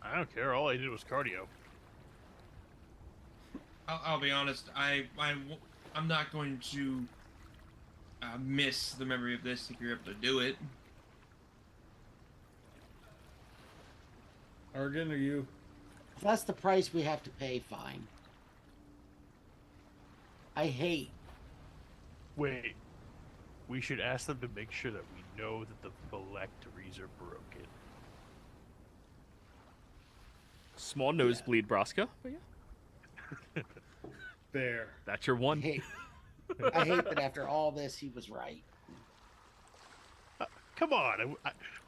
I don't care. All I did was cardio. I'll be honest. I'm not going to miss the memory of this if you're able to do it. Argon, are you? If that's the price we have to pay, fine. I hate. Wait. We should ask them to make sure that we know that the phylacteries are broken. Small nosebleed, Braska. But yeah, There. that's your one. I hate that after all this, he was right. Come on,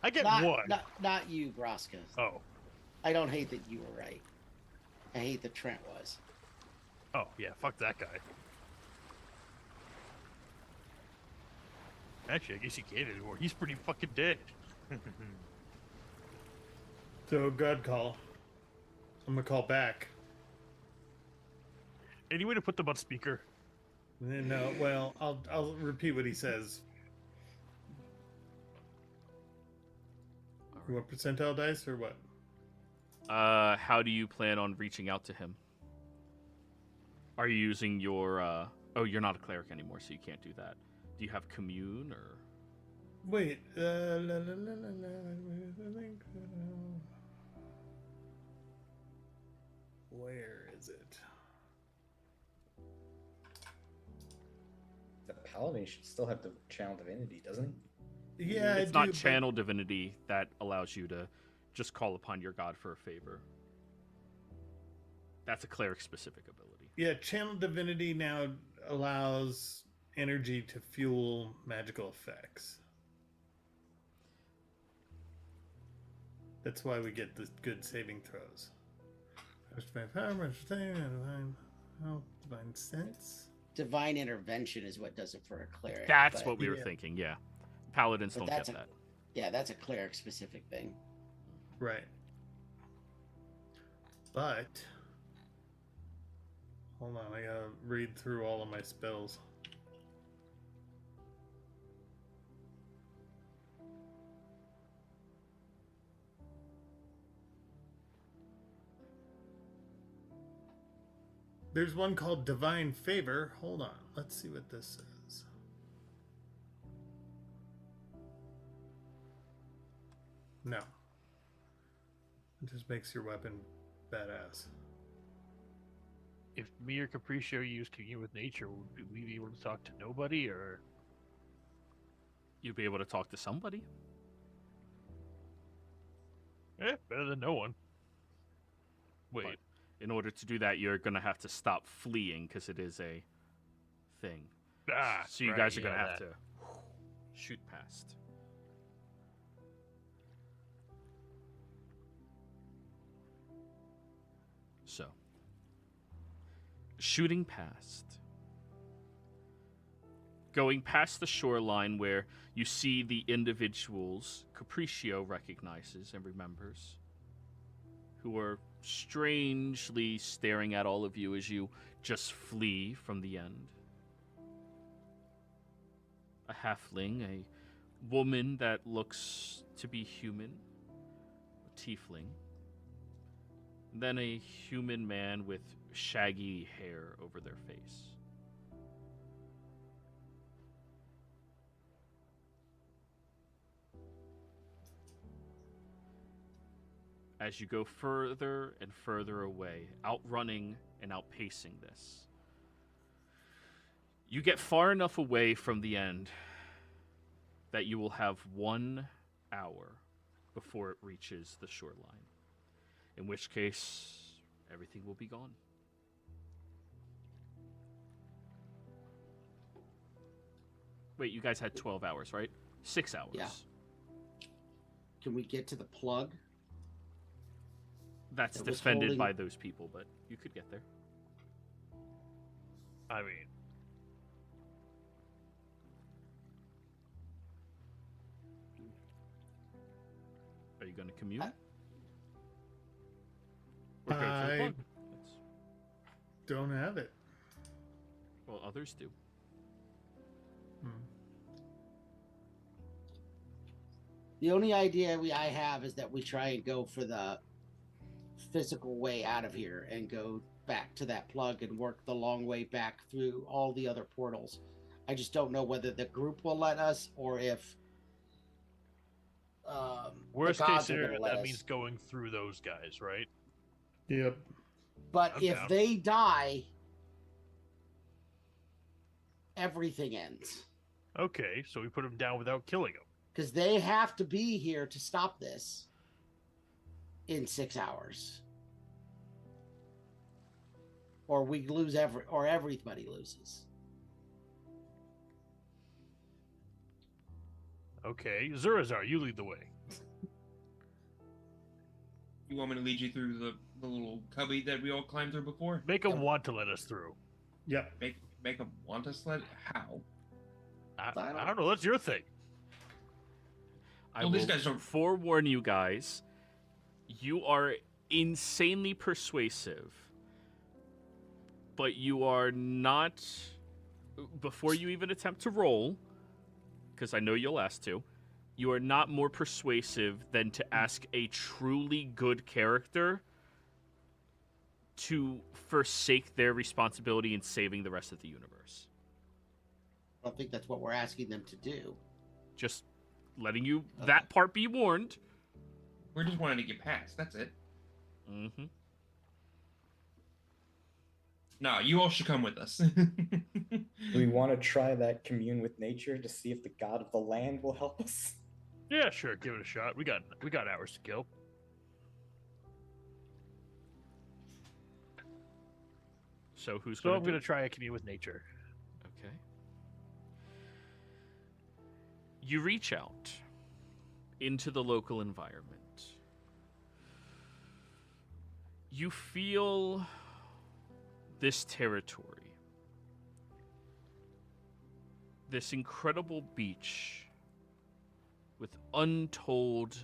I get Not, one. not you, Braska. Oh, I don't hate that you were right. I hate that Trent was. oh yeah, fuck that guy. Actually, I guess he can't anymore. He's pretty fucking dead. So, God call. I'm gonna call back. Any way to put them on speaker? No, well, I'll repeat what he says. You want percentile dice or what? How do you plan on reaching out to him? Are you using your? Oh, you're not a cleric anymore, so you can't do that. Do you have commune or? Wait. Where is it? The paladin should still have the channel divinity, doesn't he? Yeah, It's I not do, channel divinity that allows you to just call upon your god for a favor. That's a cleric specific ability. Yeah, channel divinity now allows energy to fuel magical effects. That's why we get the good saving throws. Divine sense. Divine intervention is what does it for a cleric. That's but- what we were Yeah. thinking. Yeah, paladins But don't get that's that. Yeah, that's a cleric specific thing. Right. But hold on, I gotta read through all of my spells. There's one called Divine Favor. Hold on, let's see what this says. No. It just makes your weapon badass. If me or Capriccio used Commune with Nature, would we be able to talk to nobody, or? You'd be able to talk to somebody. Better than no one. Wait, But in order to do that, you're gonna have to stop fleeing because it is a thing. So you right, guys are gonna yeah, have that. to shoot past. So, shooting past. Going past the shoreline where you see the individuals Capriccio recognizes and remembers, who are strangely staring at all of you as you just flee from the end. A halfling, a woman that looks to be human, a tiefling, then a human man with shaggy hair over their face. As you go further and further away, outrunning and outpacing this, you get far enough away from the end that you will have 1 hour before it reaches the shoreline, in which case everything will be gone. Wait, you guys had 12 hours, right? 6 hours. Yeah. Can we get to the plug? That's That was defended holding- by those people, but you could get there. I mean, Are you going to commute? I- Or go for the I- plug? That's- Don't have it. Well, others do. Hmm. The only idea I have is that we try and go for the physical way out of here and go back to that plug and work the long way back through all the other portals. I just don't know whether the group will let us or if worst the case gods are gonna scenario, let that us. means going through those guys, right? Yep. But I'm if down. they die, everything ends. Okay, so we put them down without killing them. Because they have to be here to stop this in 6 hours. or we lose or everybody loses. Okay, Zurazar, you lead the way. You want me to lead you through the little cubby that we all climbed through before? Make them want to let us through. Yep. Make them want us let how? I don't know. That's your thing. I Well, these will guys don't- forewarn you guys. You are insanely persuasive, but you are not. Before you even attempt to roll, because I know you'll ask to, you are not more persuasive than to ask a truly good character to forsake their responsibility in saving the rest of the universe. I don't think that's what we're asking them to do. Just letting you that part be warned. We're just wanting to get past. That's it. Mm-hmm. No, you all should come with us. Do we want to try that commune with nature to see if the god of the land will help us? Yeah, sure. Give it a shot. We got hours to kill. So who's So going I'm to going to try a commune with nature. Okay. You reach out into the local environment. You feel this territory, this incredible beach with untold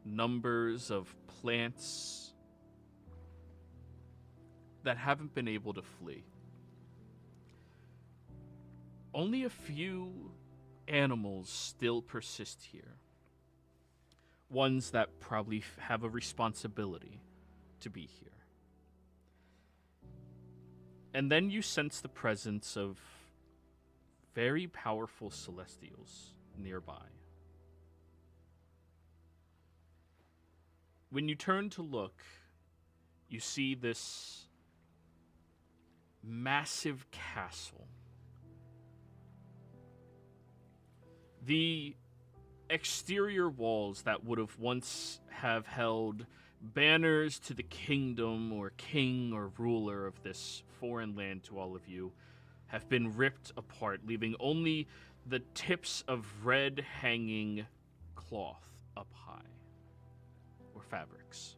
numbers of plants that haven't been able to flee. Only a few animals still persist here. Ones that probably have a responsibility to be here. And then you sense the presence of very powerful celestials nearby. When you turn to look, you see this massive castle. The exterior walls that would have once have held banners to the kingdom or king or ruler of this foreign land to all of you have been ripped apart, leaving only the tips of red hanging cloth up high, or fabrics.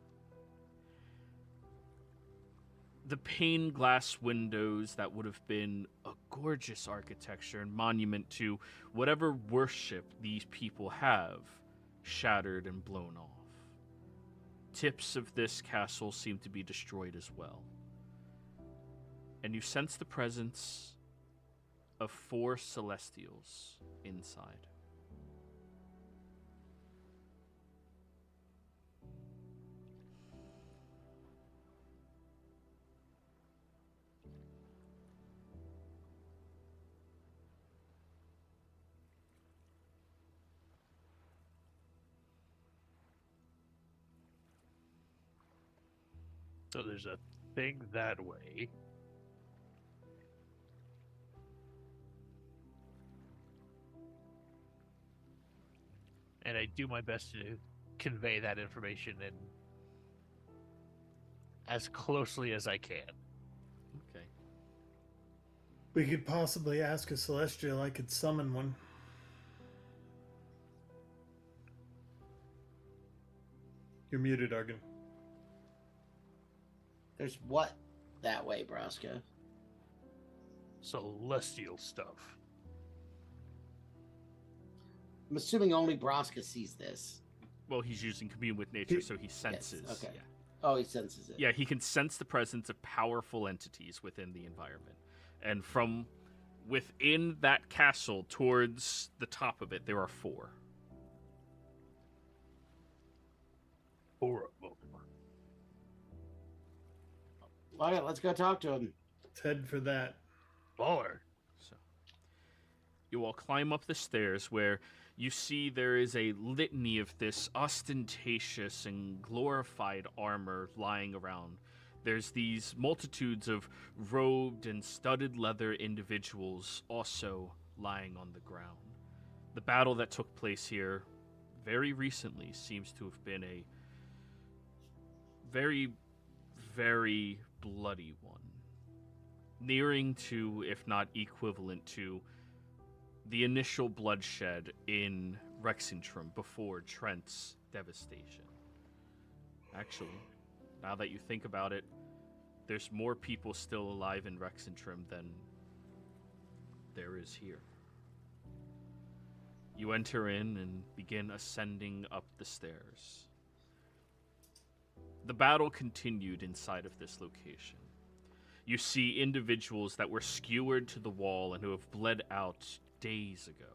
The pane glass windows that would have been a gorgeous architecture and monument to whatever worship these people have, shattered and blown off. Tips of this castle seem to be destroyed as well. And you sense the presence of 4 celestials inside. So there's a thing that way. And I do my best to convey that information in as closely as I can. Okay. We could possibly ask a celestial. I could summon one. You're muted, Argon. There's what that way, Braska? Celestial stuff. I'm assuming only Braska sees this. Well, he's using commune with nature, so he senses. Yes, okay. Yeah. Oh, he senses it. Yeah, he can sense the presence of powerful entities within the environment. And from within that castle towards the top of it, there are 4. Or a All right, let's go talk to him. Let's head for that. baller. So you all climb up the stairs where you see there is a litany of this ostentatious and glorified armor lying around. There's these multitudes of robed and studded leather individuals also lying on the ground. The battle that took place here very recently seems to have been a very, very bloody one, nearing to, if not equivalent to, the initial bloodshed in Rexingtrum before Trent's devastation. Actually, now that you think about it, there's more people still alive in Rexingtrum than there is here. You enter in and begin ascending up the stairs. The battle continued inside of this location. You see individuals that were skewered to the wall and who have bled out days ago.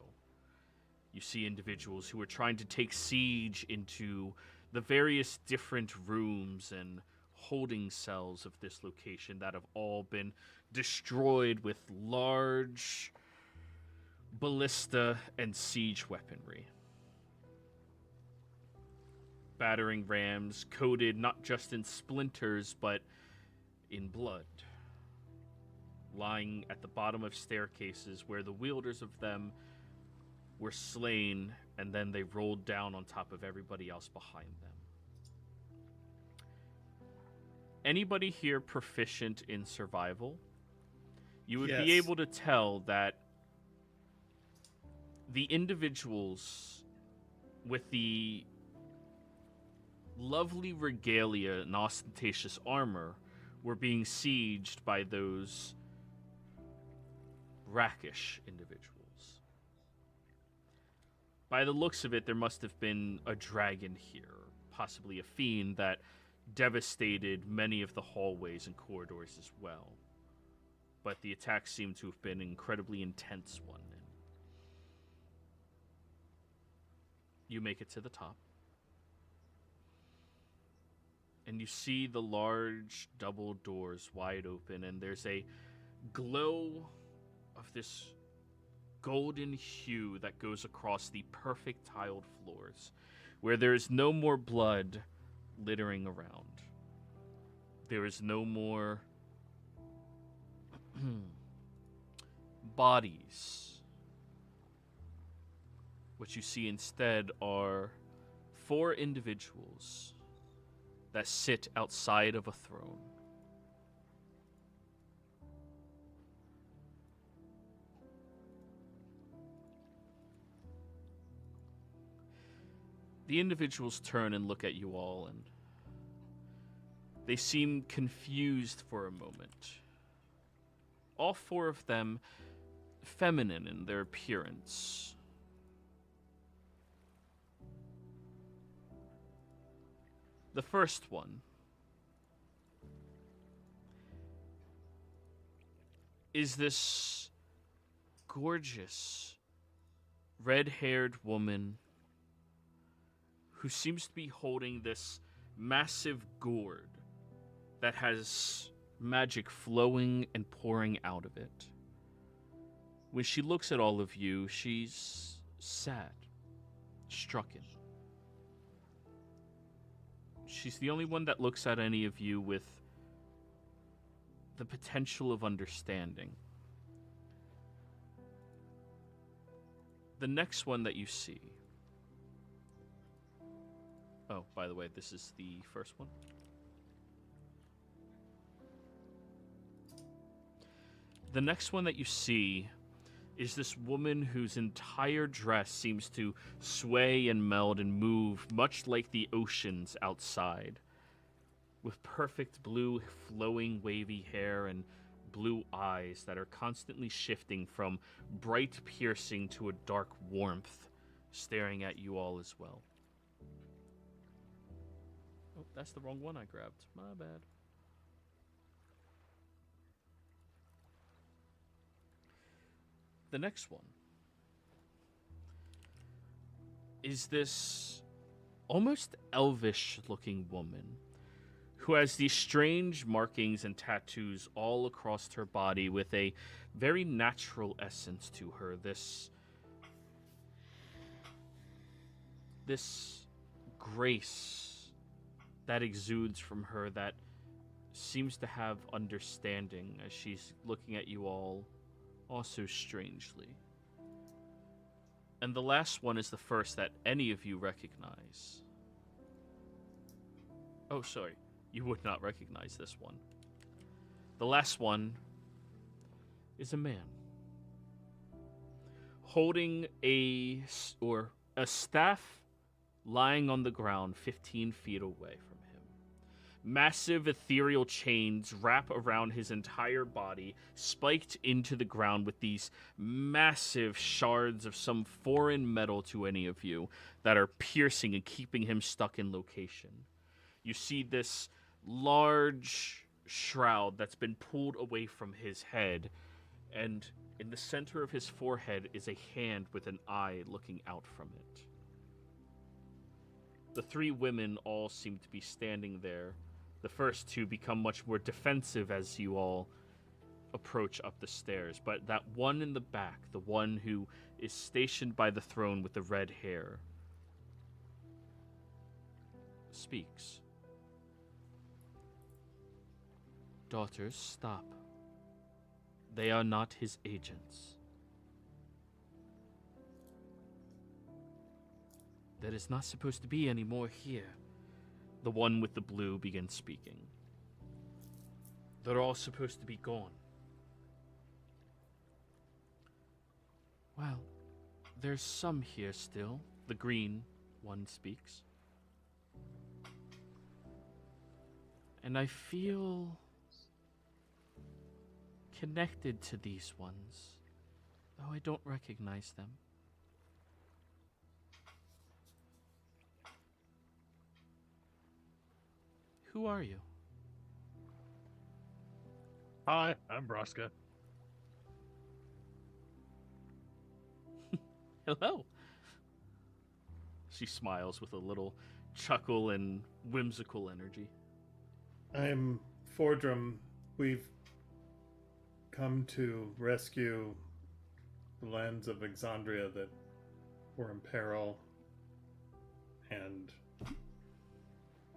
You see individuals who were trying to take siege into the various different rooms and holding cells of this location that have all been destroyed with large ballista and siege weaponry. Battering rams coated not just in splinters but in blood, lying at the bottom of staircases where the wielders of them were slain and then they rolled down on top of everybody else behind them. Anybody here proficient in survival, you would be Yes. able to tell that the individuals with the lovely regalia and ostentatious armor were being sieged by those rakish individuals. By the looks of it, there must have been a dragon here, possibly a fiend that devastated many of the hallways and corridors as well. But the attack seemed to have been an incredibly intense one. You make it to the top. And you see the large double doors wide open, and there's a glow of this golden hue that goes across the perfect tiled floors, where there is no more blood littering around. There is no more bodies. What you see instead are 4 individuals that sit outside of a throne. The individuals turn and look at you all, and they seem confused for a moment. All 4 of them feminine in their appearance. The first one is this gorgeous, red-haired woman who seems to be holding this massive gourd that has magic flowing and pouring out of it. When she looks at all of you, she's sad, stricken. She's the only one that looks at any of you with the potential of understanding. The next one that you see... Oh, by the way, this is the first one. The next one that you see is this woman whose entire dress seems to sway and meld and move much like the oceans outside, with perfect blue flowing wavy hair and blue eyes that are constantly shifting from bright piercing to a dark warmth, staring at you all as well. Oh, that's the wrong one I grabbed. My bad. The next one is this almost elvish looking woman who has these strange markings and tattoos all across her body with a very natural essence to her. This grace that exudes from her that seems to have understanding as she's looking at you all also strangely. And the last one is the first that any of you recognize. Oh, sorry. You would not recognize this one. The last one is a man holding a staff lying on the ground 15 feet away from him. Massive ethereal chains wrap around his entire body, spiked into the ground with these massive shards of some foreign metal to any of you that are piercing and keeping him stuck in location. You see this large shroud that's been pulled away from his head, and in the center of his forehead is a hand with an eye looking out from it. The three women all seem to be standing there. The first two become much more defensive as you all approach up the stairs, but that one in the back, the one who is stationed by the throne with the red hair, speaks. Daughters, stop. They are not his agents. There is not supposed to be any more here. The one with the blue begins speaking. They're all supposed to be gone. Well, there's some here still. The green one speaks. And I feel connected to these ones, though I don't recognize them. Who are you? Hi, I'm Braska. Hello. She smiles with a little chuckle and whimsical energy. I'm Fordrum. We've come to rescue the lands of Exandria that were in peril, and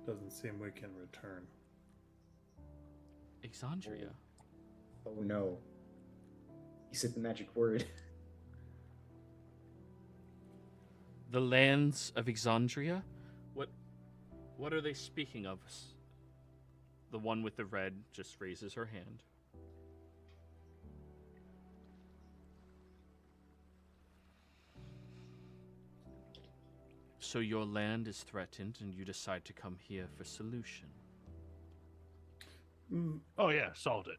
doesn't seem we can return. Exandria? Oh no. You said the magic word. The lands of Exandria? What are they speaking of? The one with the red just raises her hand. So your land is threatened and you decide to come here for solution. Oh yeah, solved it.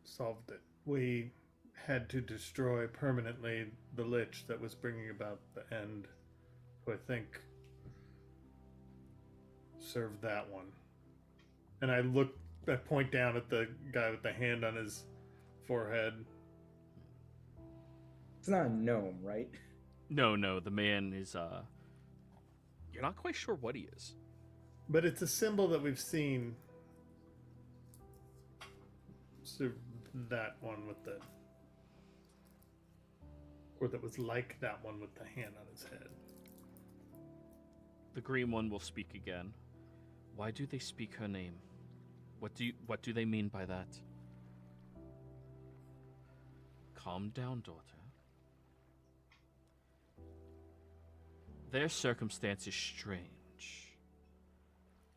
Solved it. We had to destroy permanently the lich that was bringing about the end, who I think served that one. And I point down at the guy with the hand on his forehead. It's not a gnome, right? No, the man is, you're not quite sure what he is. But it's a symbol that we've seen. So that one with the... Or that was like that one with the hand on his head. The green one will speak again. Why do they speak her name? What do they mean by that? Calm down, daughter. Their circumstance is strange.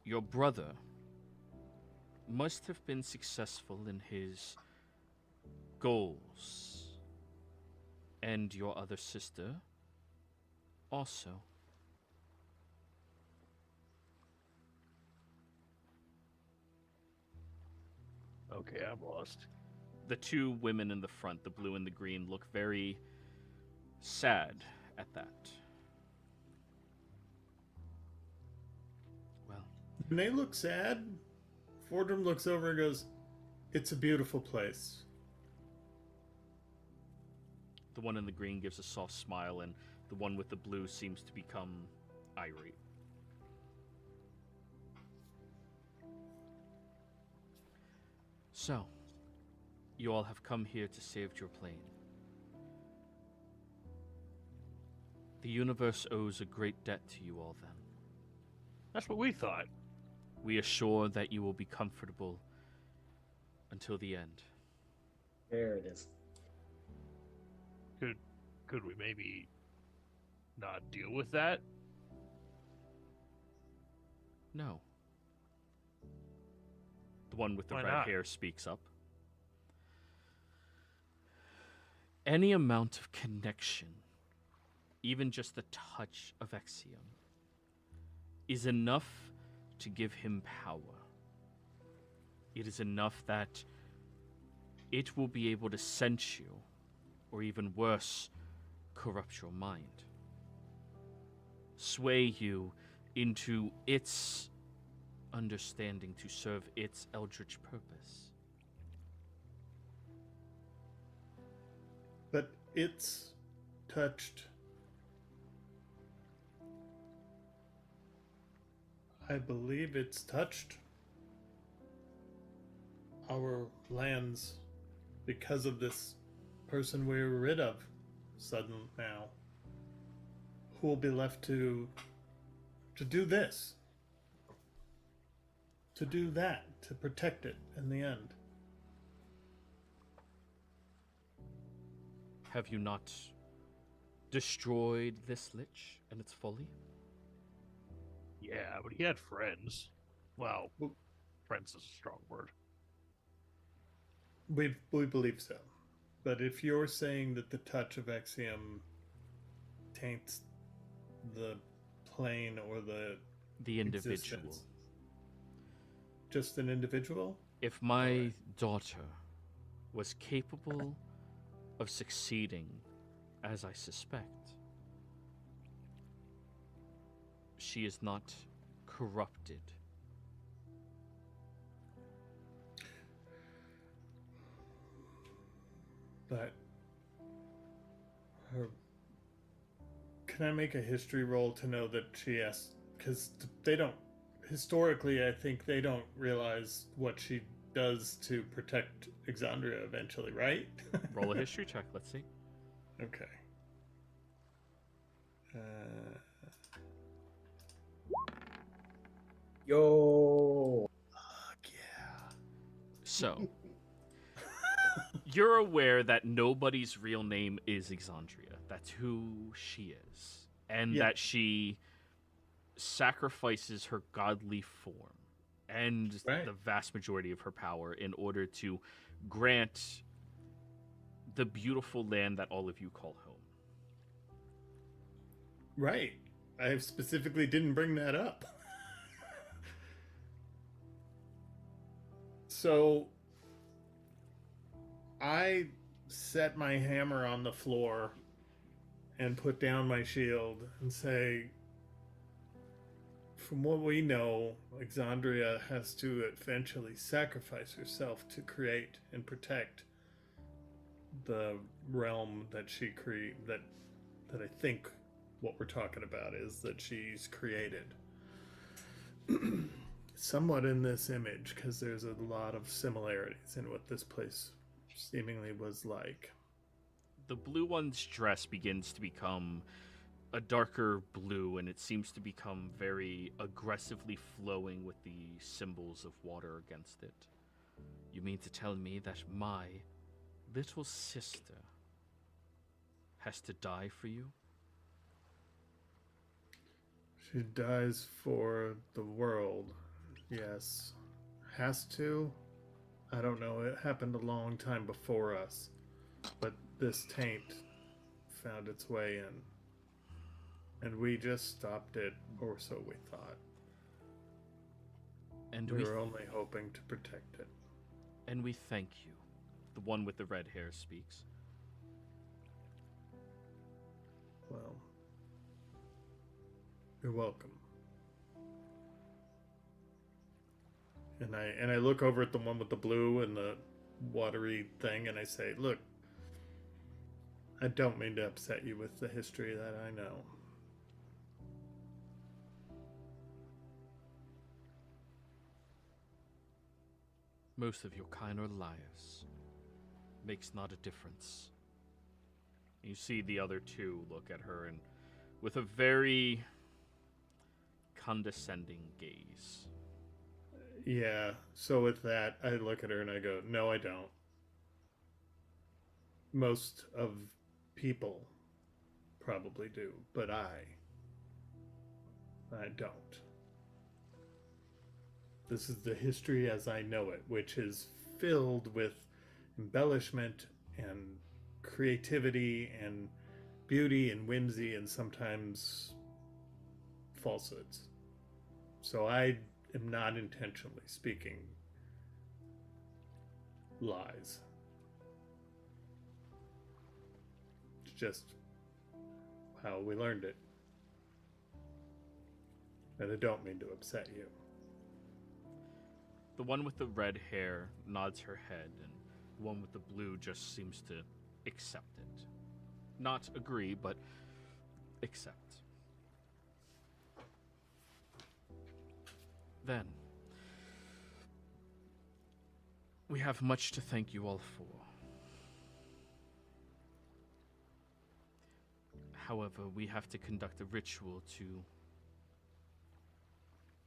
Your brother must have been successful in his goals. And your other sister also. Okay, I'm lost. The two women in the front, the blue and the green, look very sad at that. Well, When they look sad, Fordrum looks over and goes, "It's a beautiful place." the one in the green gives a soft smile, and the one with the blue seems to become irate. So, you all have come here to save your plane. The universe owes a great debt to you all then. That's what we thought. We assure that you will be comfortable until the end. There it is. Could we maybe not deal with that? No. The one with the Why red not? hair speaks up. Any amount of connection, even just the touch of Exium, is enough to give him power. It is enough that it will be able to sense you, or even worse, corrupt your mind. Sway you into its understanding to serve its eldritch purpose. But it's touched. I believe it's touched our lands because of this person we were rid of sudden now. Who will be left to do this? To do that, to protect it in the end. Have you not destroyed this lich and its folly? Yeah, but he had friends. Well, friends is a strong word. We believe so. But if you're saying that the touch of Exium taints the plane or the Individual. existence, just an individual? If my daughter was capable of succeeding as I suspect, she is not corrupted. But her. Can I make a history roll to know that she has? Because they don't. Historically, I think they don't realize what she does to protect Exandria eventually, right? Roll a history check, let's see. Okay. Yo. Fuck yeah. So, you're aware that nobody's real name is Exandria. That's who she is. And Yeah. that she sacrifices her godly form and Right. the vast majority of her power in order to grant the beautiful land that all of you call home. Right. I specifically didn't bring that up. So I set my hammer on the floor and put down my shield and say, from what we know, Exandria has to eventually sacrifice herself to create and protect the realm that she that I think what we're talking about is that she's created. Somewhat in this image, because there's a lot of similarities in what this place seemingly was like. The blue one's dress begins to become a darker blue, and it seems to become very aggressively flowing with the symbols of water against it. You mean to tell me that my little sister has to die for you? She dies for the world. Yes. Has to? I don't know. It happened a long time before us. But this taint found its way in. And we just stopped it, or so we thought. And We were only hoping to protect it. And we thank you. The one with the red hair speaks. Well, you're welcome. And I look over at the one with the blue and the watery thing, and I say, look, I don't mean to upset you with the history that I know. Most of your kind are liars. Makes not a difference. You see the other two look at her and with a very condescending gaze. Yeah, so with that, I look at her and I go, no, I don't. Most of people probably do, but I don't. This is the history as I know it, which is filled with embellishment and creativity and beauty and whimsy and sometimes falsehoods. So I am not intentionally speaking lies. It's just how we learned it. And I don't mean to upset you. The one with the red hair nods her head, and the one with the blue just seems to accept it. Not agree, but accept. Then, we have much to thank you all for. However, we have to conduct a ritual to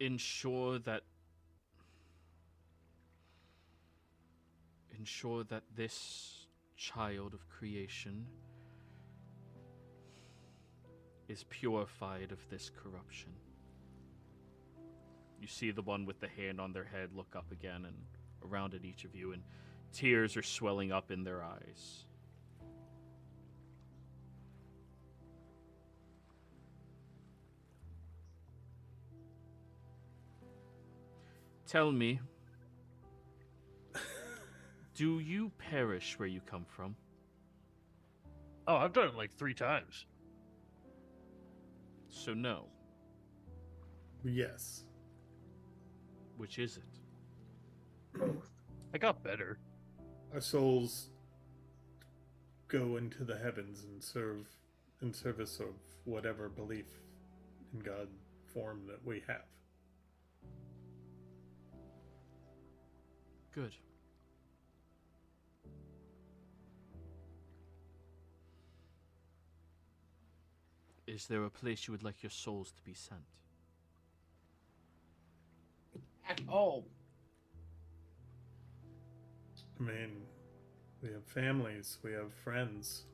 ensure that this child of creation is purified of this corruption. You see the one with the hand on their head look up again and around at each of you, and tears are swelling up in their eyes. Tell me, do you perish where you come from? Oh, I've done it like 3 times. So no. Yes. Which is it? I got better. Our souls go into the heavens and serve in service of whatever belief in God form that we have. Good. Is there a place you would like your souls to be sent? At home. I mean, we have families, we have friends.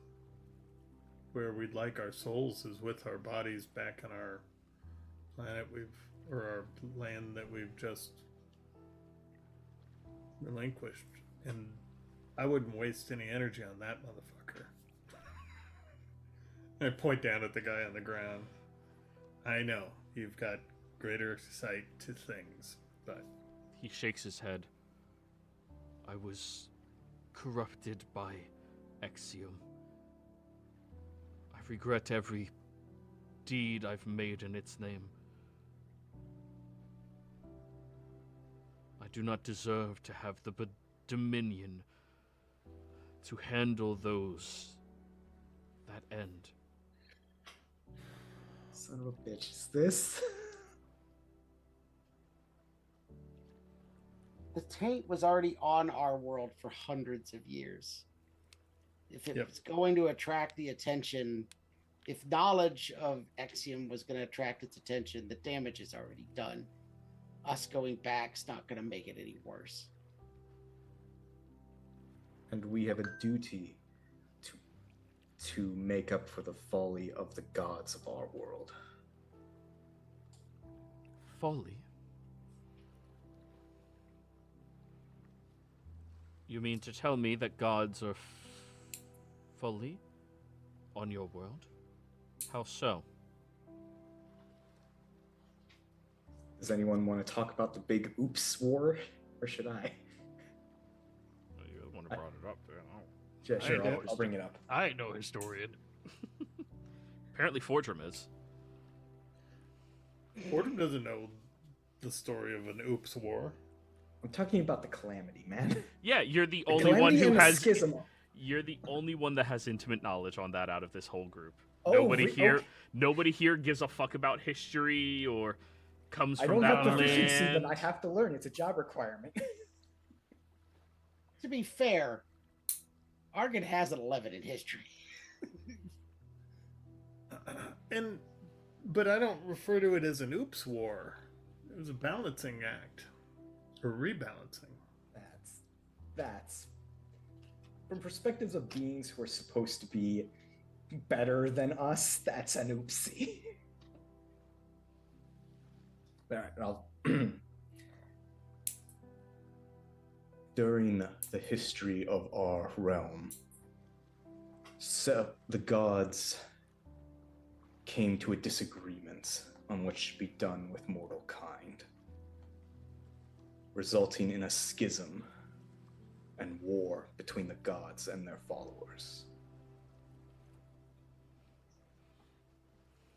Where we'd like our souls is with our bodies back on our planet or our land that we've just relinquished. And I wouldn't waste any energy on that motherfucker. I point down at the guy on the ground. I know, you've got greater sight to things, but... He shakes his head. I was corrupted by Exandria. I regret every deed I've made in its name. I do not deserve to have the dominion to handle those that end. Son of a bitch, is this? The taint was already on our world for hundreds of years. If it was going to attract the attention, if knowledge of Exandria was going to attract its attention, the damage is already done. Us going back's not going to make it any worse. And we have a duty to make up for the folly of the gods of our world. Folly? You mean to tell me that gods are folly on your world? How so? Does anyone want to talk about the big oops war? Or should I? You're the one who brought it up. Yeah, sure, know I'll bring it up. I ain't no historian. Apparently Fordrum is. Fordrum doesn't know the story of an oops war. I'm talking about the calamity, man. Yeah, you're the The only one calamity who and the has. schism. You're the only one that has intimate knowledge on that out of this whole group. Oh, Nobody here gives a fuck about history or comes I from don't that have proficiency, land. but I have to learn. It's a job requirement. To be fair, Argon has an 11 in history. But I don't refer to it as an oops war. It was a balancing act. Or rebalancing. That's from perspectives of beings who are supposed to be better than us, that's an oopsie. All right, during the history of our realm, so the gods came to a disagreement on what should be done with mortal kind, resulting in a schism and war between the gods and their followers,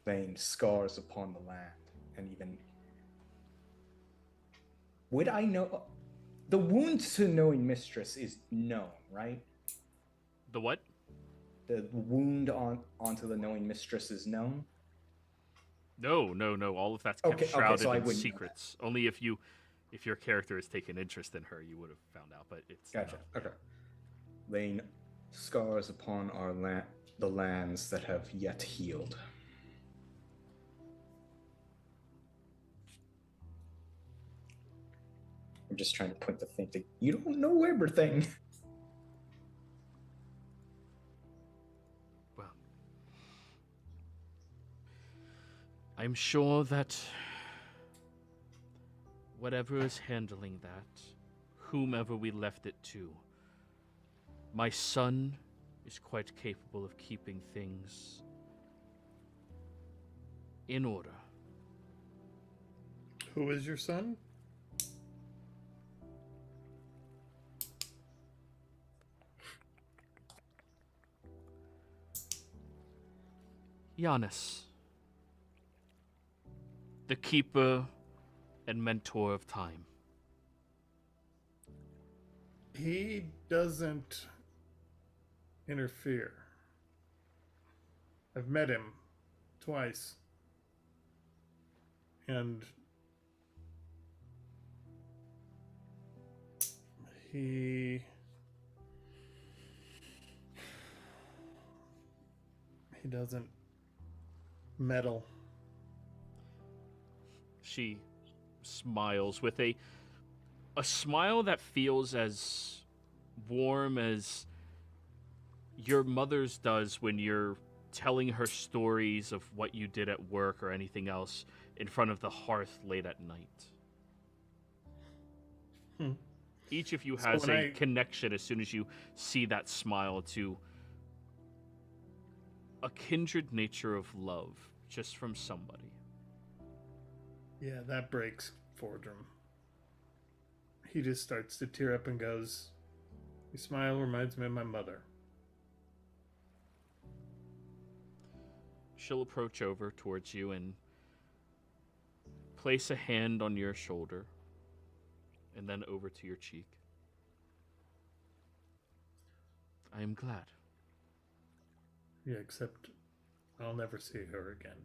laying scars upon the land. And even would I know the wound to knowing mistress is known, right? The what? The wound onto the knowing mistress is known. No. All of that's kept Okay, shrouded so I in wouldn't know secrets. Only if your character has taken interest in her, you would have found out. But it's Gotcha. Okay. Laying scars upon our the lands that have yet healed. I'm just trying to point the thing to you don't know everything. Well, I'm sure that whatever is handling that, whomever we left it to, my son is quite capable of keeping things in order. Who is your son? Giannis, the keeper and mentor of time. He doesn't interfere. I've met him twice. And he doesn't meddle. She smiles with a smile that feels as warm as your mother's does when you're telling her stories of what you did at work or anything else in front of the hearth late at night. Each of you has a connection as soon as you see that smile to a kindred nature of love just from somebody. Yeah, that breaks Fordrum. He just starts to tear up and goes, "Your smile reminds me of my mother." She'll approach over towards you and place a hand on your shoulder and then over to your cheek. I am glad. Yeah, except I'll never see her again.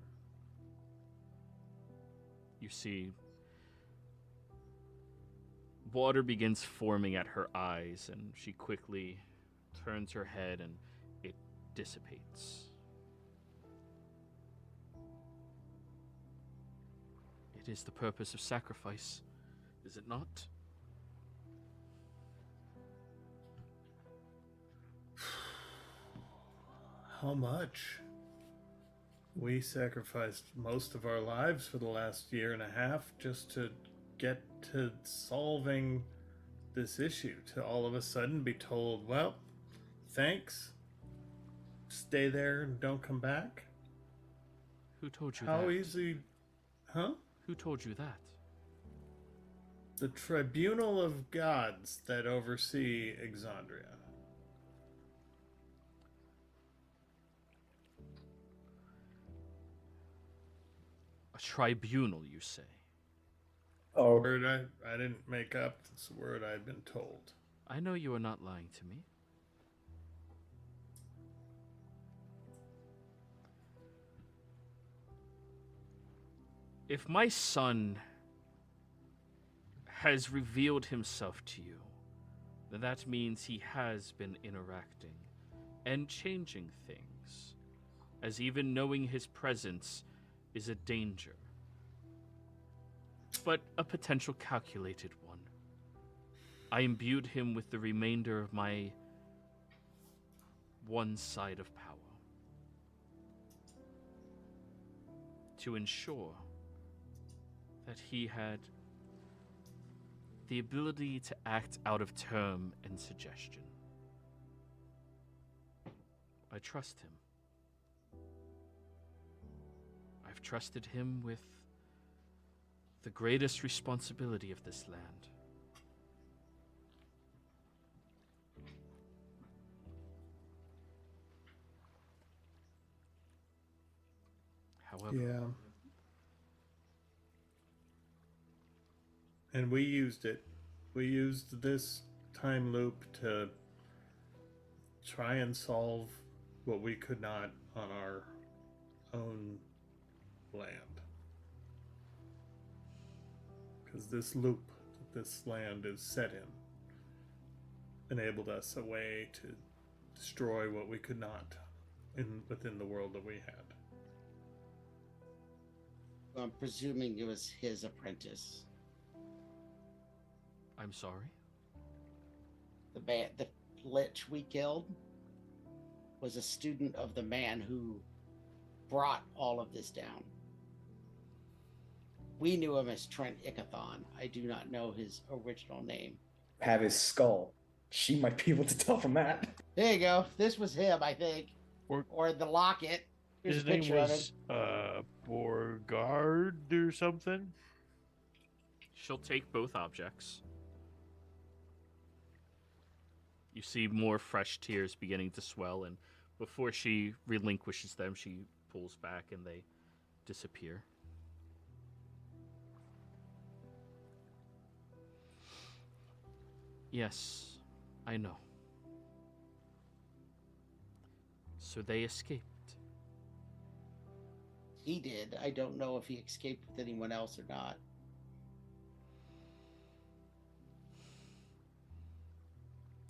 You see, water begins forming at her eyes, and she quickly turns her head and it dissipates. It is the purpose of sacrifice, is it not? How much? We sacrificed most of our lives for the last year and a half just to get to solving this issue, to all of a sudden be told, well, thanks, stay there and don't come back. Who told you How that? easy, huh? Who told you that? The tribunal of gods that oversee Exandria. A tribunal, you say? Oh, Word I didn't make up. It's a word I'd been told. I know you are not lying to me. If my son has revealed himself to you, then that means he has been interacting and changing things, as even knowing his presence is a danger, but a potential calculated one. I imbued him with the remainder of my one side of power to ensure that he had the ability to act out of term and suggestion. I trust him. I've trusted him with the greatest responsibility of this land. However, Yeah. And we used it. We used this time loop to try and solve what we could not on our own land. Because this loop that this land is set in enabled us a way to destroy what we could not within the world that we had. I'm presuming it was his apprentice. I'm sorry. The lich we killed was a student of the man who brought all of this down. We knew him as Trent Ickathon. I do not know his original name. Have his skull. She might be able to tell from that. There you go. This was him, I think. Or the locket. Here's His a name picture of him. was Borgard or something. She'll take both objects. You see more fresh tears beginning to swell, and before she relinquishes them, she pulls back and they disappear. Yes, I know. So they escaped. He did. I don't know if he escaped with anyone else or not.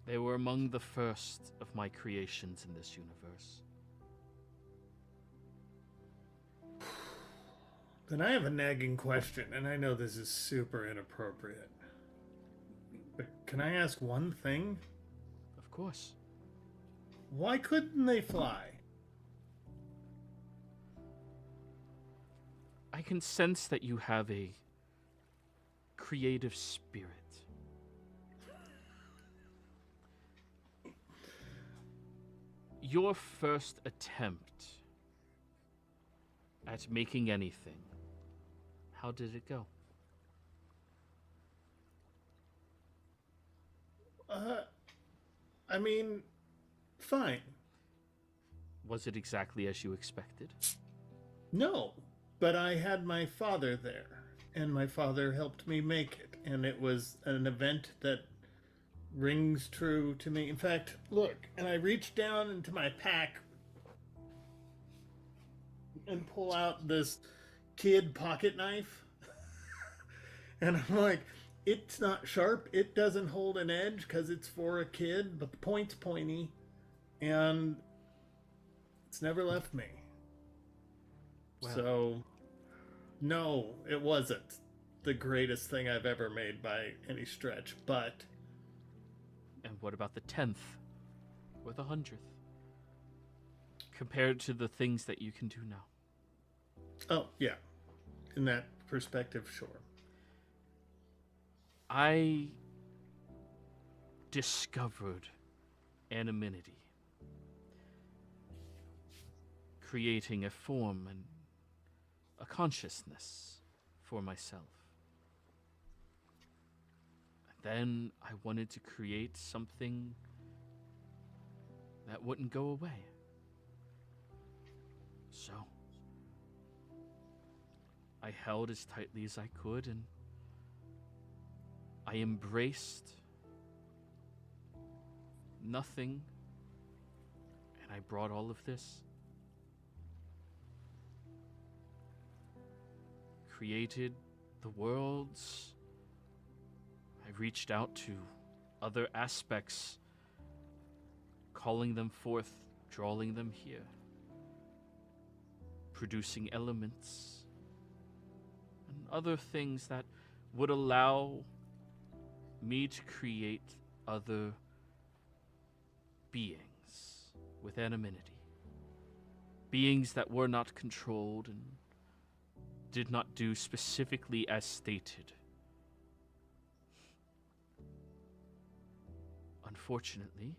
They were among the first of my creations in this universe. Then I have a nagging question, and I know this is super inappropriate. But can I ask one thing? Of course. Why couldn't they fly? I can sense that you have a creative spirit. Your first attempt at making anything, how did it go? I mean, fine. Was it exactly as you expected? No, but I had my father there, and my father helped me make it, and it was an event that rings true to me. In fact, look, and I reach down into my pack and pull out this kid pocket knife. And I'm like, it's not sharp, it doesn't hold an edge because it's for a kid, but the point's pointy, and it's never left me. Well. So, no, it wasn't the greatest thing I've ever made by any stretch, but... And what about the 10th? Or the 100th? Compared to the things that you can do now. Oh, yeah. In that perspective, sure. I discovered anonymity, creating a form and a consciousness for myself. Then I wanted to create something that wouldn't go away. So I held as tightly as I could, and I embraced nothing, and I brought all of this. Created the worlds. I reached out to other aspects, calling them forth, drawing them here, producing elements, and other things that would allow me to create other beings with anonymity. Beings that were not controlled and did not do specifically as stated. unfortunately,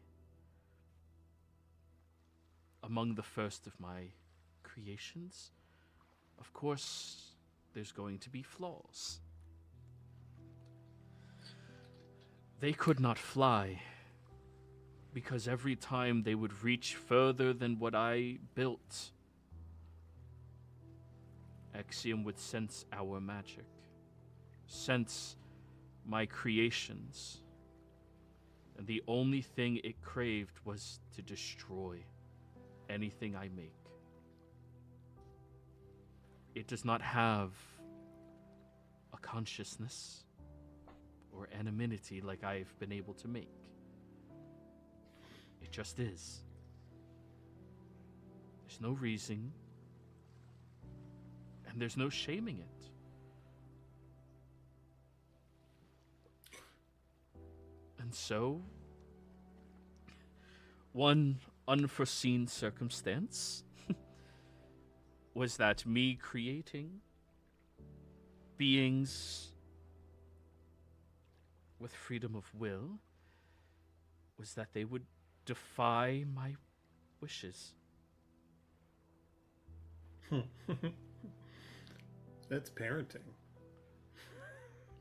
among the first of my creations, of course, there's going to be flaws. They could not fly because every time they would reach further than what I built, Axiom would sense our magic, sense my creations, and the only thing it craved was to destroy anything I make. It does not have a consciousness or anonymity like I've been able to make. It just is. There's no reason, and there's no shaming it. And so, one unforeseen circumstance was that me creating beings with freedom of will was that they would defy my wishes. That's parenting.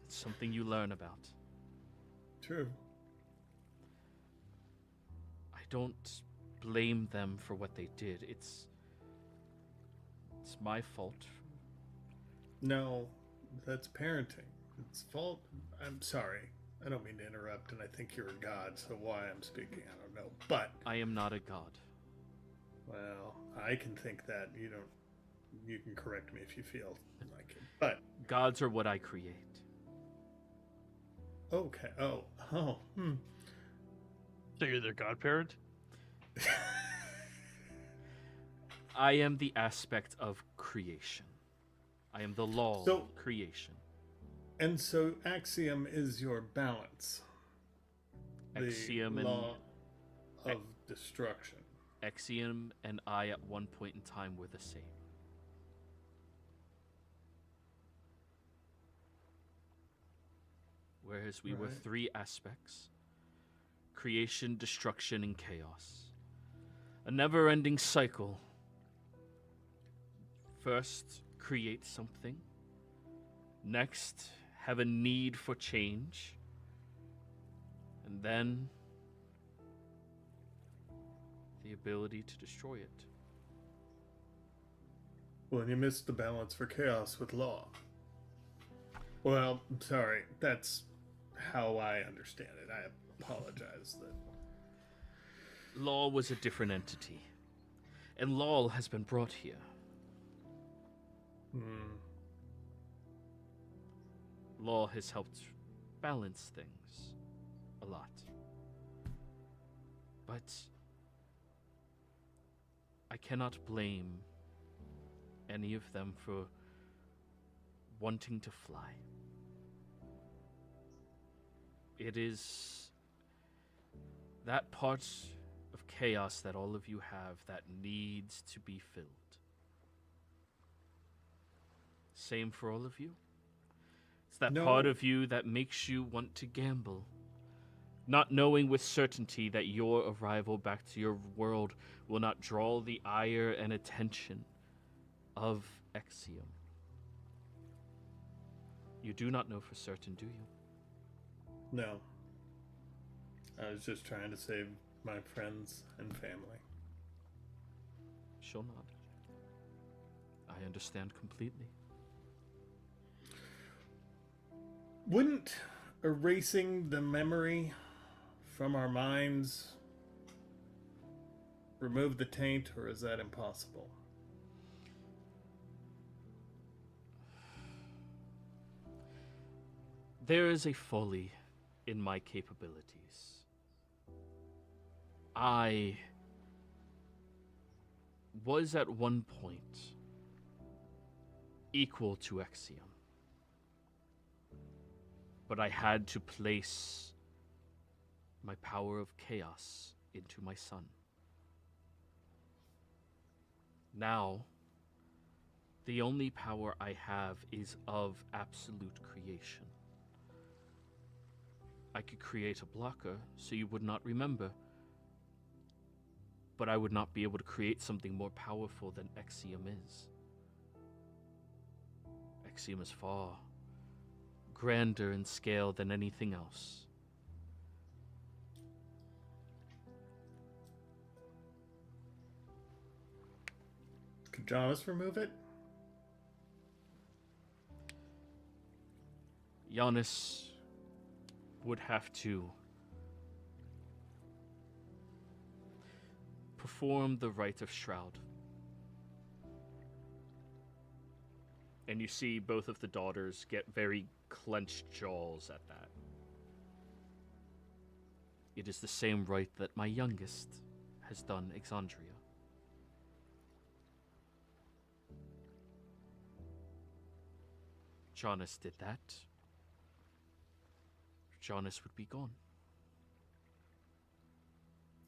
It's something you learn about. True. I don't blame them for what they did. It's my fault. No, that's parenting. It's fault. I'm sorry. I don't mean to interrupt, and I think you're a god, so why I'm speaking, I don't know. But I am not a god. well, I can think that. You can correct me if you feel like it. But Gods are what I create. okay. Oh. So you're their godparent? I am the aspect of creation. I am the law So- of creation. And so Axiom is your balance. The Axiom law of destruction. Axiom and I at one point in time were the same. Whereas we were Right. three aspects: creation, destruction, and chaos. A never-ending cycle. First, create something. Next, have a need for change. And then, the ability to destroy it. Well, and you missed the balance for chaos with law. Well, I'm sorry. That's how I understand it. I apologize that. Law was a different entity. And Law has been brought here. Law has helped balance things a lot. But I cannot blame any of them for wanting to fly. It is that part of chaos that all of you have that needs to be filled. Same for all of you. It's that No. part of you that makes you want to gamble, not knowing with certainty that your arrival back to your world will not draw the ire and attention of Axiom. You do not know for certain, do you? No. I was just trying to save my friends and family. She'll nod. I understand completely. Wouldn't erasing the memory from our minds remove the taint, or is that impossible? There is a folly in my capabilities. I was at one point equal to Axiom, but I had to place my power of chaos into my son. Now, the only power I have is of absolute creation. I could create a blocker so you would not remember. But I would not be able to create something more powerful than Exium is. Exium is far grander in scale than anything else. Could Jonas remove it? Giannis would have to perform the rite of Shroud. And you see both of the daughters get very clenched jaws at that. It is the same rite that my youngest has done Exandria. Jonas did that. Jonas would be gone.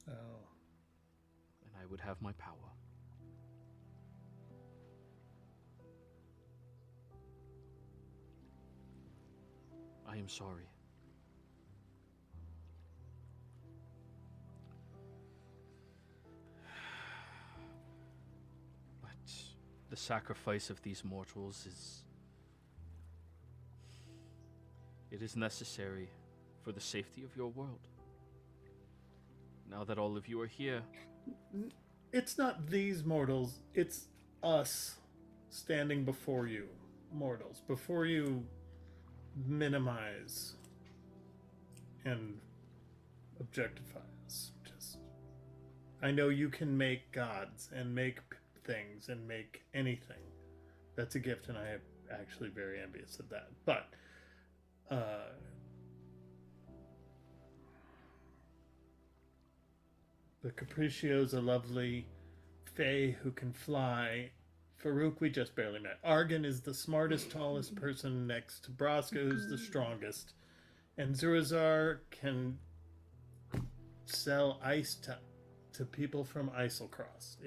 Oh. And I would have my power. I am sorry. But the sacrifice of these mortals it is necessary for the safety of your world. Now that all of you are here. It's not these mortals, it's us standing before you, mortals. Before you minimize and objectify us. I know you can make gods and make things and make anything. That's a gift, and I am actually very envious of that. But the Capriccio's a lovely fae who can fly. Farouk, we just barely met. Argan is the smartest, tallest person next to Braska, who's the strongest. And Zurazar can sell ice to people from Eiselcross.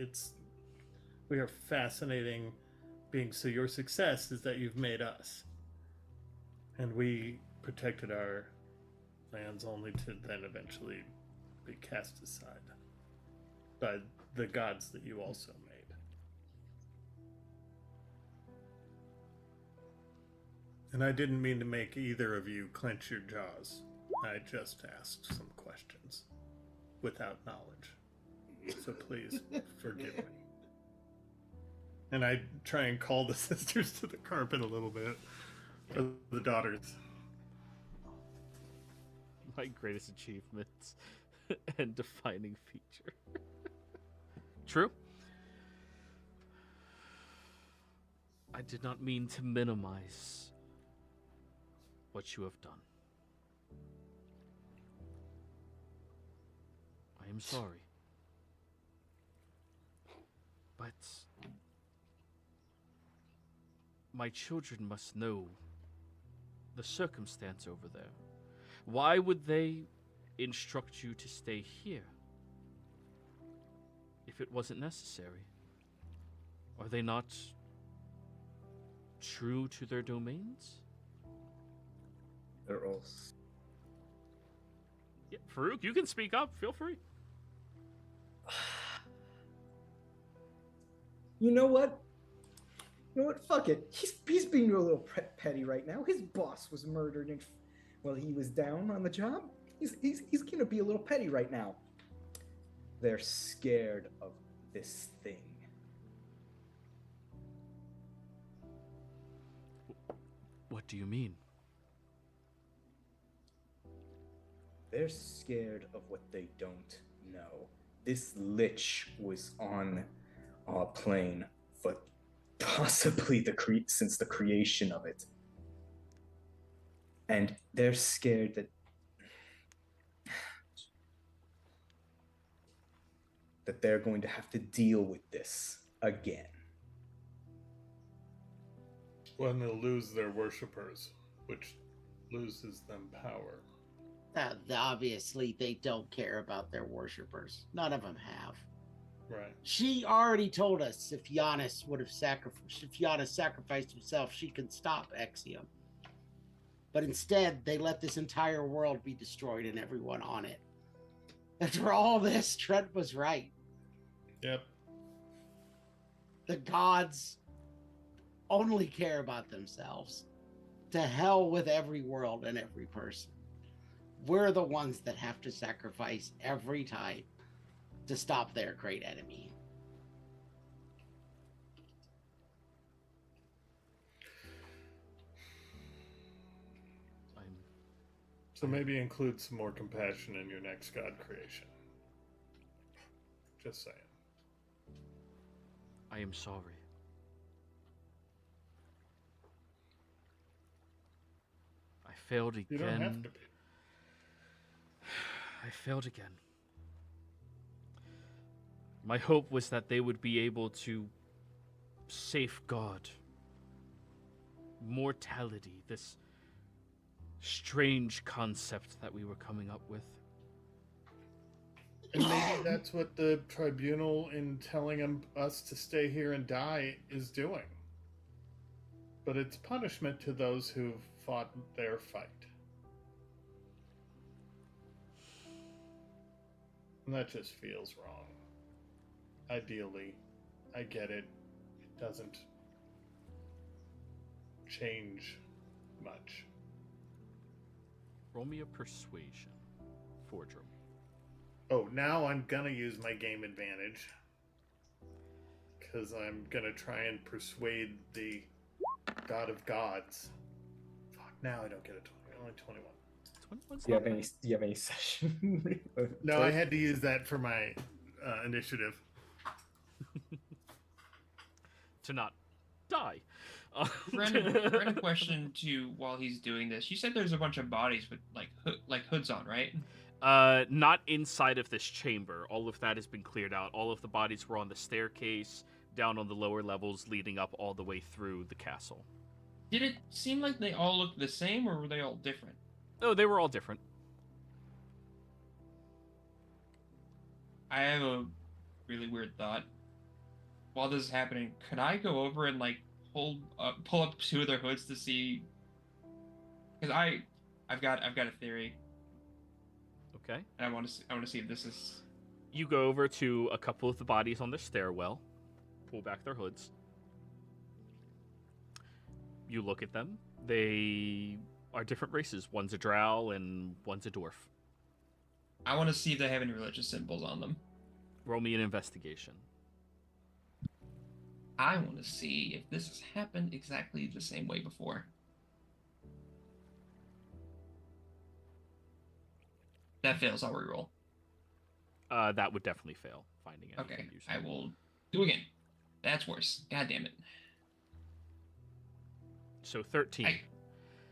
We are fascinating beings. So your success is that you've made us. And we protected our lands only to then eventually be cast aside by the gods that you also made. And I didn't mean to make either of you clench your jaws. I just asked some questions without knowledge. So please forgive me. And I try and call the sisters to the carpet a little bit. For the daughters. My greatest achievements and defining feature. True. I did not mean to minimize what you have done. I am sorry. But my children must know the circumstance over there. Why would they instruct you to stay here if it wasn't necessary? Are they not true to their domains? They're all. Yeah, Farouk, you can speak up. Feel free. You know what? Fuck it. He's being a little petty right now. His boss was murdered while he was down on the job. He's gonna be a little petty right now. They're scared of this thing. What do you mean? They're scared of what they don't know. This lich was on our plane for possibly since the creation of it. And they're scared that they're going to have to deal with this again. When they'll lose their worshippers, which loses them power. Obviously, they don't care about their worshippers. None of them have. Right. She already told us if Giannis sacrificed himself, she can stop Exium. But instead, they let this entire world be destroyed and everyone on it. After all this, Trent was right. Yep. The gods only care about themselves. To hell with every world and every person. We're the ones that have to sacrifice every time to stop their great enemy. So maybe include some more compassion in your next god creation. Just saying. I am sorry. I failed again. You don't have to be. I failed again. My hope was that they would be able to safeguard mortality, this strange concept that we were coming up with. And maybe that's what the tribunal, in telling us to stay here and die, is doing. But it's punishment to those who've fought their fight. And that just feels wrong. Ideally, I get it. It doesn't change much. Roll me a persuasion, Fordrum. Oh, now I'm gonna use my game advantage. Because I'm gonna try and persuade the God of Gods. Fuck, now I don't get a 20. Only 21. 21's Do you not have any? bad. Do you have any session? No, I had to use that for my initiative. To not die. Random question to while he's doing this. You said there's a bunch of bodies with like hoods on, right? Not inside of this chamber. All of that has been cleared out. All of the bodies were on the staircase, down on the lower levels, leading up all the way through the castle. Did it seem like they all looked the same, or were they all different? Oh, they were all different. I have a really weird thought. While this is happening, could I go over and like pull up two of their hoods to see? Because I've got a theory, Okay. and I want to see if this is. You go over to a couple of the bodies on the stairwell, pull back their hoods. You look at them. They are different races. One's a drow and one's a dwarf. I want to see if they have any religious symbols on them. Roll me an investigation. I want to see if this has happened exactly the same way before. That fails, I'll reroll. That would definitely fail, finding anything Okay, useful. I will do again. That's worse. God damn it. So 13.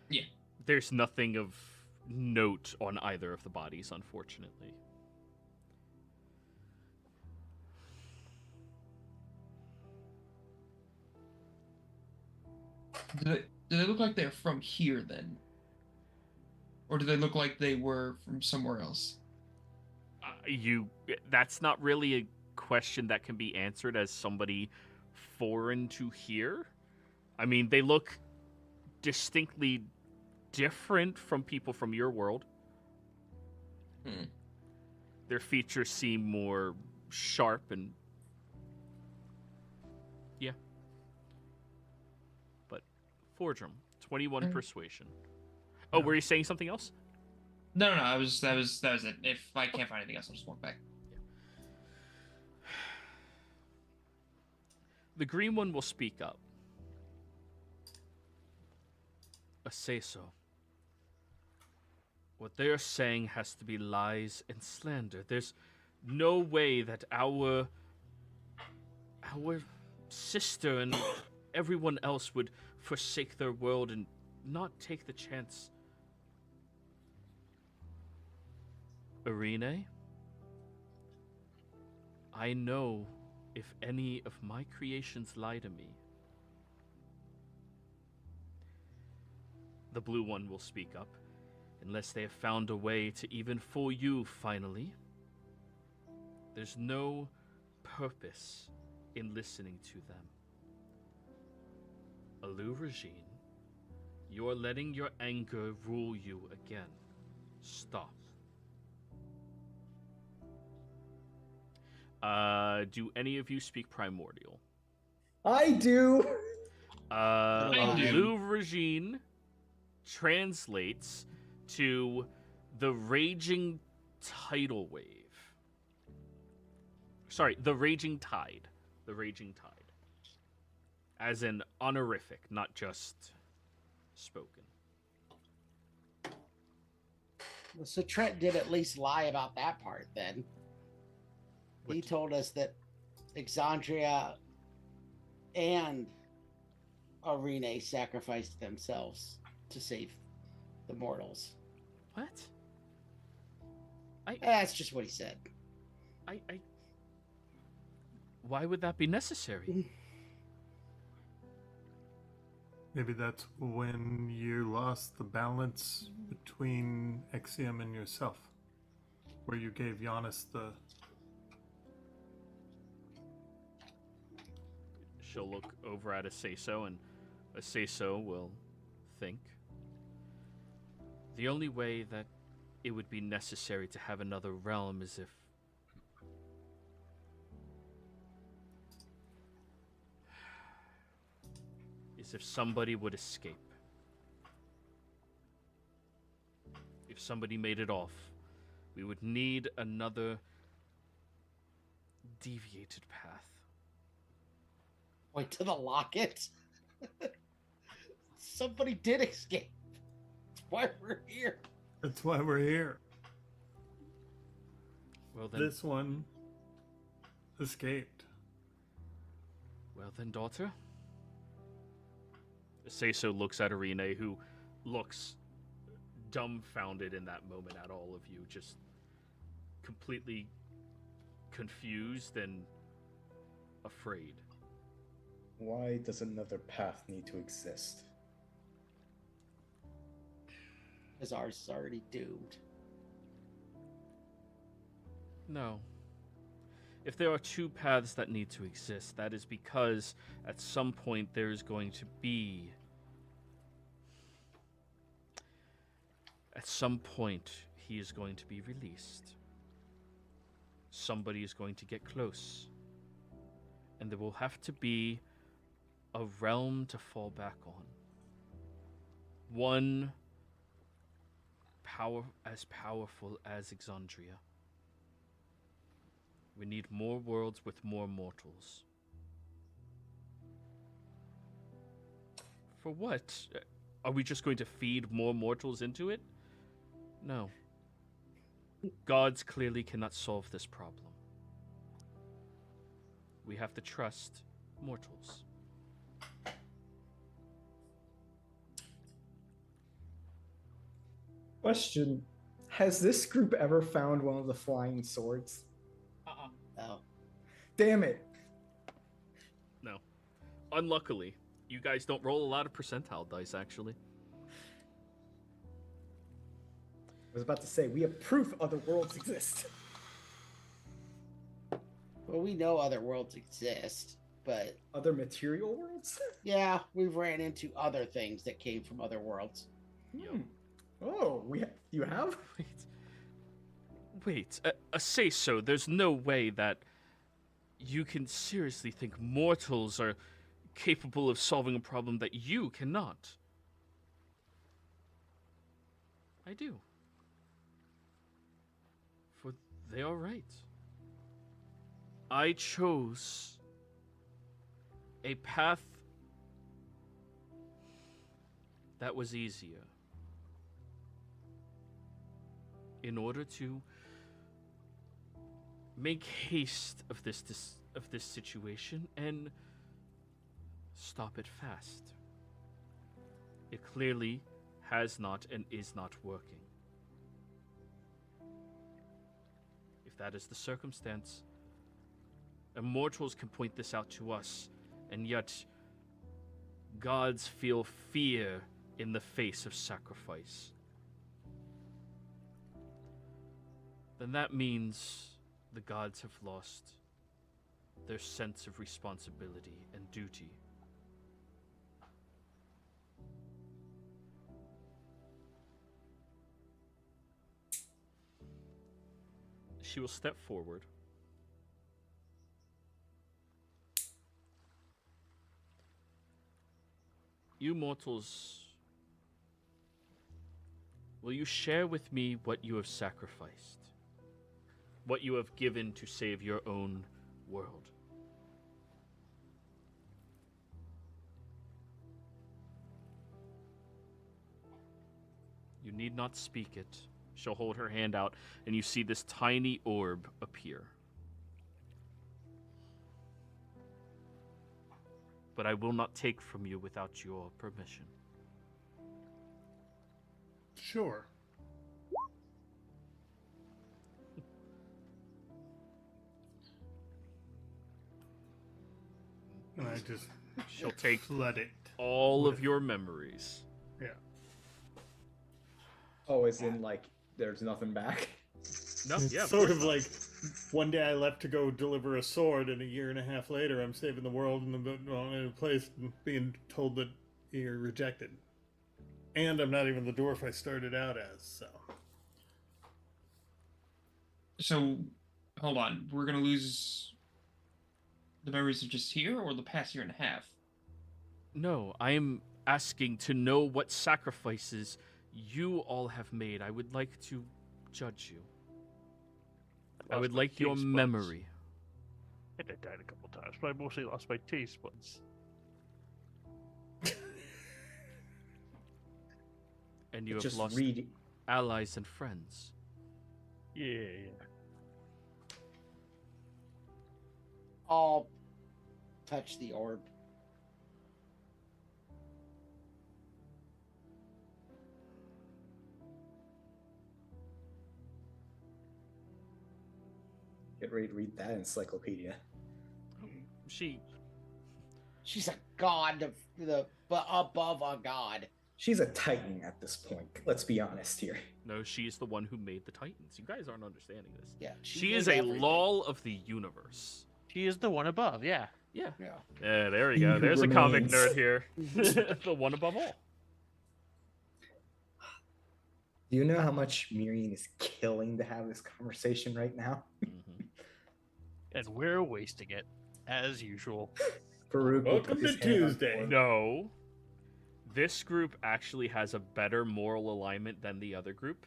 Yeah. There's nothing of note on either of the bodies, unfortunately. Do they look like they're from here then? Or do they look like they were from somewhere else? That's not really a question that can be answered as somebody foreign to here. I mean, they look distinctly different from people from your world. Their features seem more sharp and yeah. But Fordrum, 21 persuasion. Oh, were you saying something else? No. That was it. If I can't find anything else, I'll just walk back. The green one will speak up. I say so. What they are saying has to be lies and slander. There's no way that our sister and everyone else would forsake their world and not take the chance. Irene, I know if any of my creations lie to me. The blue one will speak up, unless they have found a way to even fool you finally. There's no purpose in listening to them. Alu Regine, You're letting your anger rule you again. Stop. Do any of you speak Primordial? I do. I do. Blue Regine translates to the raging tidal wave. Sorry, the raging tide. The raging tide. As in honorific, not just spoken. So Trent did at least lie about that part then. He What- told us that Exandria and Arene sacrificed themselves to save the mortals. What? That's just what he said. I Why would that be necessary? Maybe that's when you lost the balance between Exium and yourself, where you gave Giannis the. She'll look over at Aseso, and Aseso will think. The only way that it would be necessary to have another realm is if somebody would escape. If somebody made it off, we would need another deviated path. Point to the locket. Somebody did escape. That's why we're here. That's why we're here. Well then, This one escaped. well then, daughter. Seiso looks at Arene, who looks dumbfounded in that moment at all of you, just completely confused and afraid. Why does another path need to exist? Because ours is already doomed. No. If there are two paths that need to exist, that is because at some point there is going to be. At some point, he is going to be released. Somebody is going to get close. And there will have to be a realm to fall back on. One as powerful as Exandria. We need more worlds with more mortals. For what? Are we just going to feed more mortals into it? No. Gods clearly cannot solve this problem. We have to trust mortals. Question: has this group ever found one of the flying swords? Oh, Damn it! No. Unluckily, you guys don't roll a lot of percentile dice, actually. I was about to say, we have proof other worlds exist. well, we know other worlds exist, but Other material worlds? yeah, we've ran into other things that came from other worlds. Hmm. Oh, you have? Wait, say so. There's no way that you can seriously think mortals are capable of solving a problem that you cannot. I do. For they are right. I chose a path that was easier in order to make haste of this situation and stop it fast. It clearly has not and is not working. If that is the circumstance, immortals can point this out to us, and yet gods feel fear in the face of sacrifice. Then that means the gods have lost their sense of responsibility and duty. she will step forward. You mortals, will you share with me what you have sacrificed? What you have given to save your own world? You need not speak it. She'll hold her hand out, and you see this tiny orb appear. But I will not take from you without your permission. Sure. And I just She'll take flood it. all of your memories. Yeah. Oh, as in like there's nothing back. No, It's yeah. sort of like one day I left to go deliver a sword, and a year and a half later I'm saving the world in a place and being told that you're rejected. And I'm not even the dwarf I started out as, so. So, hold on. We're gonna lose the memories of just here, or the past year and a half? No, I am asking to know what sacrifices you all have made. I would like to judge you. I would like your memory. I think I died a couple times, but I mostly lost my taste buds. And you have Just lost read. allies and friends. Yeah. I'll touch the orb. Get ready to read that encyclopedia. She's a god but above a god. She's a titan at this point. Let's be honest here. No, she is the one who made the Titans. You guys aren't understanding this. Yeah, She is a law of the universe. She is the one above, yeah. Yeah. Yeah. Yeah, there we He go. who There's a comic remains. nerd here. The one above all. Do you know how much Miriam is killing to have this conversation right now? And we're wasting it, as usual. Farouk will Welcome put his to hand on Tuesday. board. No. This group actually has a better moral alignment than the other group.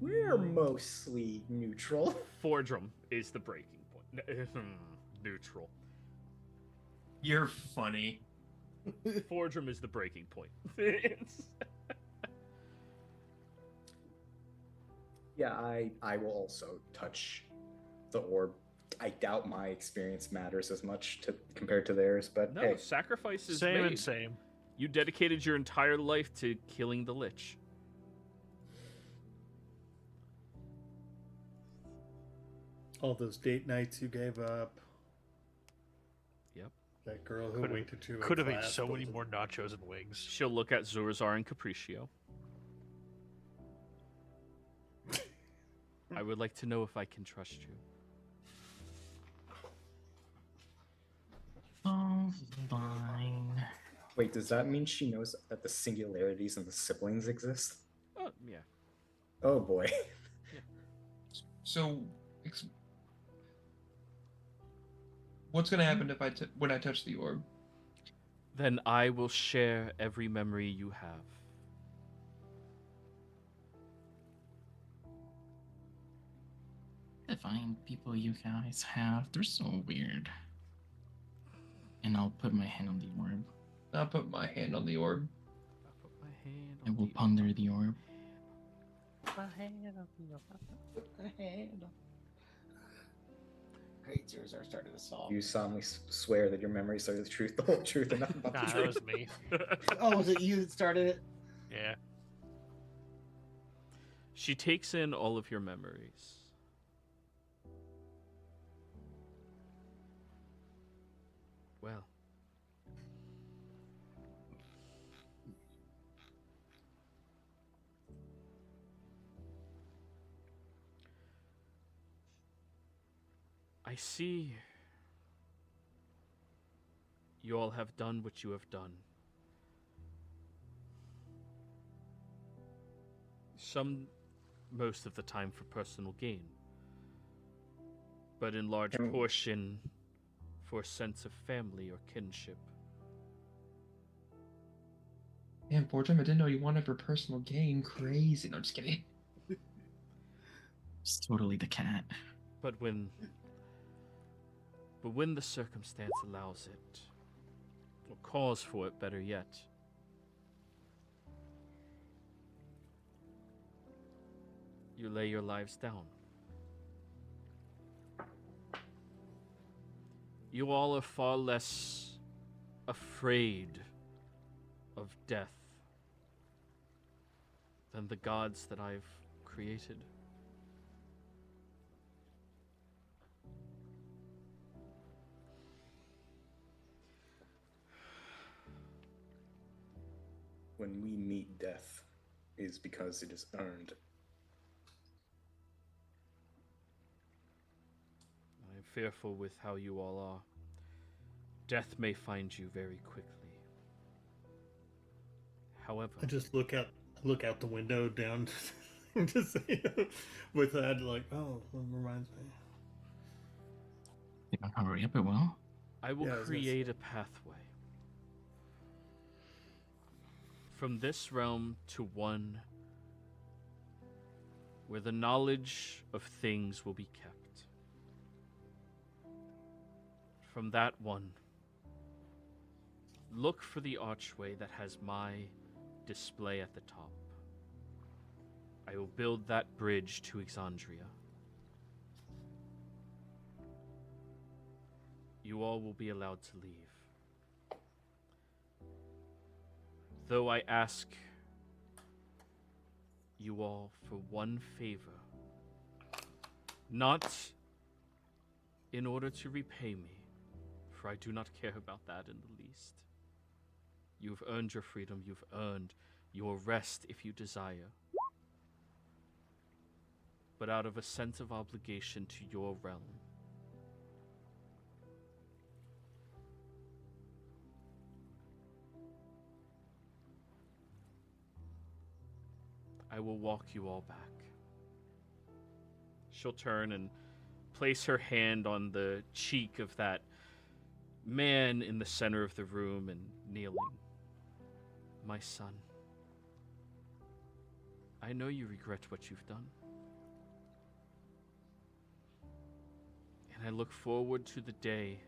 We're mostly neutral. Fordrum is the breaking point. Neutral. You're funny. Fordrum is the breaking point. Yeah, I will also touch the orb. I doubt my experience matters as much compared to theirs, but No, hey, sacrifice is Same made. and same. You dedicated your entire life to killing the Lich. All those date nights you gave up. Yep. That girl who Could've- went to two. Could have ate so many more nachos and wings. She'll look at Zurazar and Capriccio. I would like to know if I can trust you. Oh, fine. wait, does that mean she knows that the singularities and the siblings exist? Oh, yeah. Oh boy. So, what's gonna happen if when I touch the orb? Then I will share every memory you have. The fine people you guys have, they're so weird. And I'll put my hand on the orb. I'll put my hand on the orb. I'll put my hand I on will the- ponder the orb. Great Zeros are starting to solve. You solemnly swear that your memories are the truth, the whole truth, and nothing but Nah, the that truth. was me. Oh, was it you that started it? Yeah. She takes in all of your memories. Well. I see you all have done what you have done. Most of the time for personal gain. but in large Can- portion for a sense of family or kinship. Damn, Fortune, I didn't know you wanted for personal gain. Crazy. No, I'm just kidding. It's totally the cat. But when the circumstance allows it, or calls for it, better yet, you lay your lives down. You all are far less afraid of death than the gods that I've created. When we meet death, is because it is earned. I am fearful with how you all are. Death may find you very quickly. However, I just look out the window down, just with that, like, oh, that reminds me. They don't hurry up, it will. I will Yeah, I was gonna create a pathway from this realm to one where the knowledge of things will be kept. From that one, look for the archway that has my display at the top. I will build that bridge to Exandria. You all will be allowed to leave. Though I ask you all for one favor, not in order to repay me, for I do not care about that in the least. You've earned your freedom, you've earned your rest if you desire. But out of a sense of obligation to your realm, I will walk you all back. She'll turn and place her hand on the cheek of that man in the center of the room and kneeling. My son, I know you regret what you've done. And I look forward to the day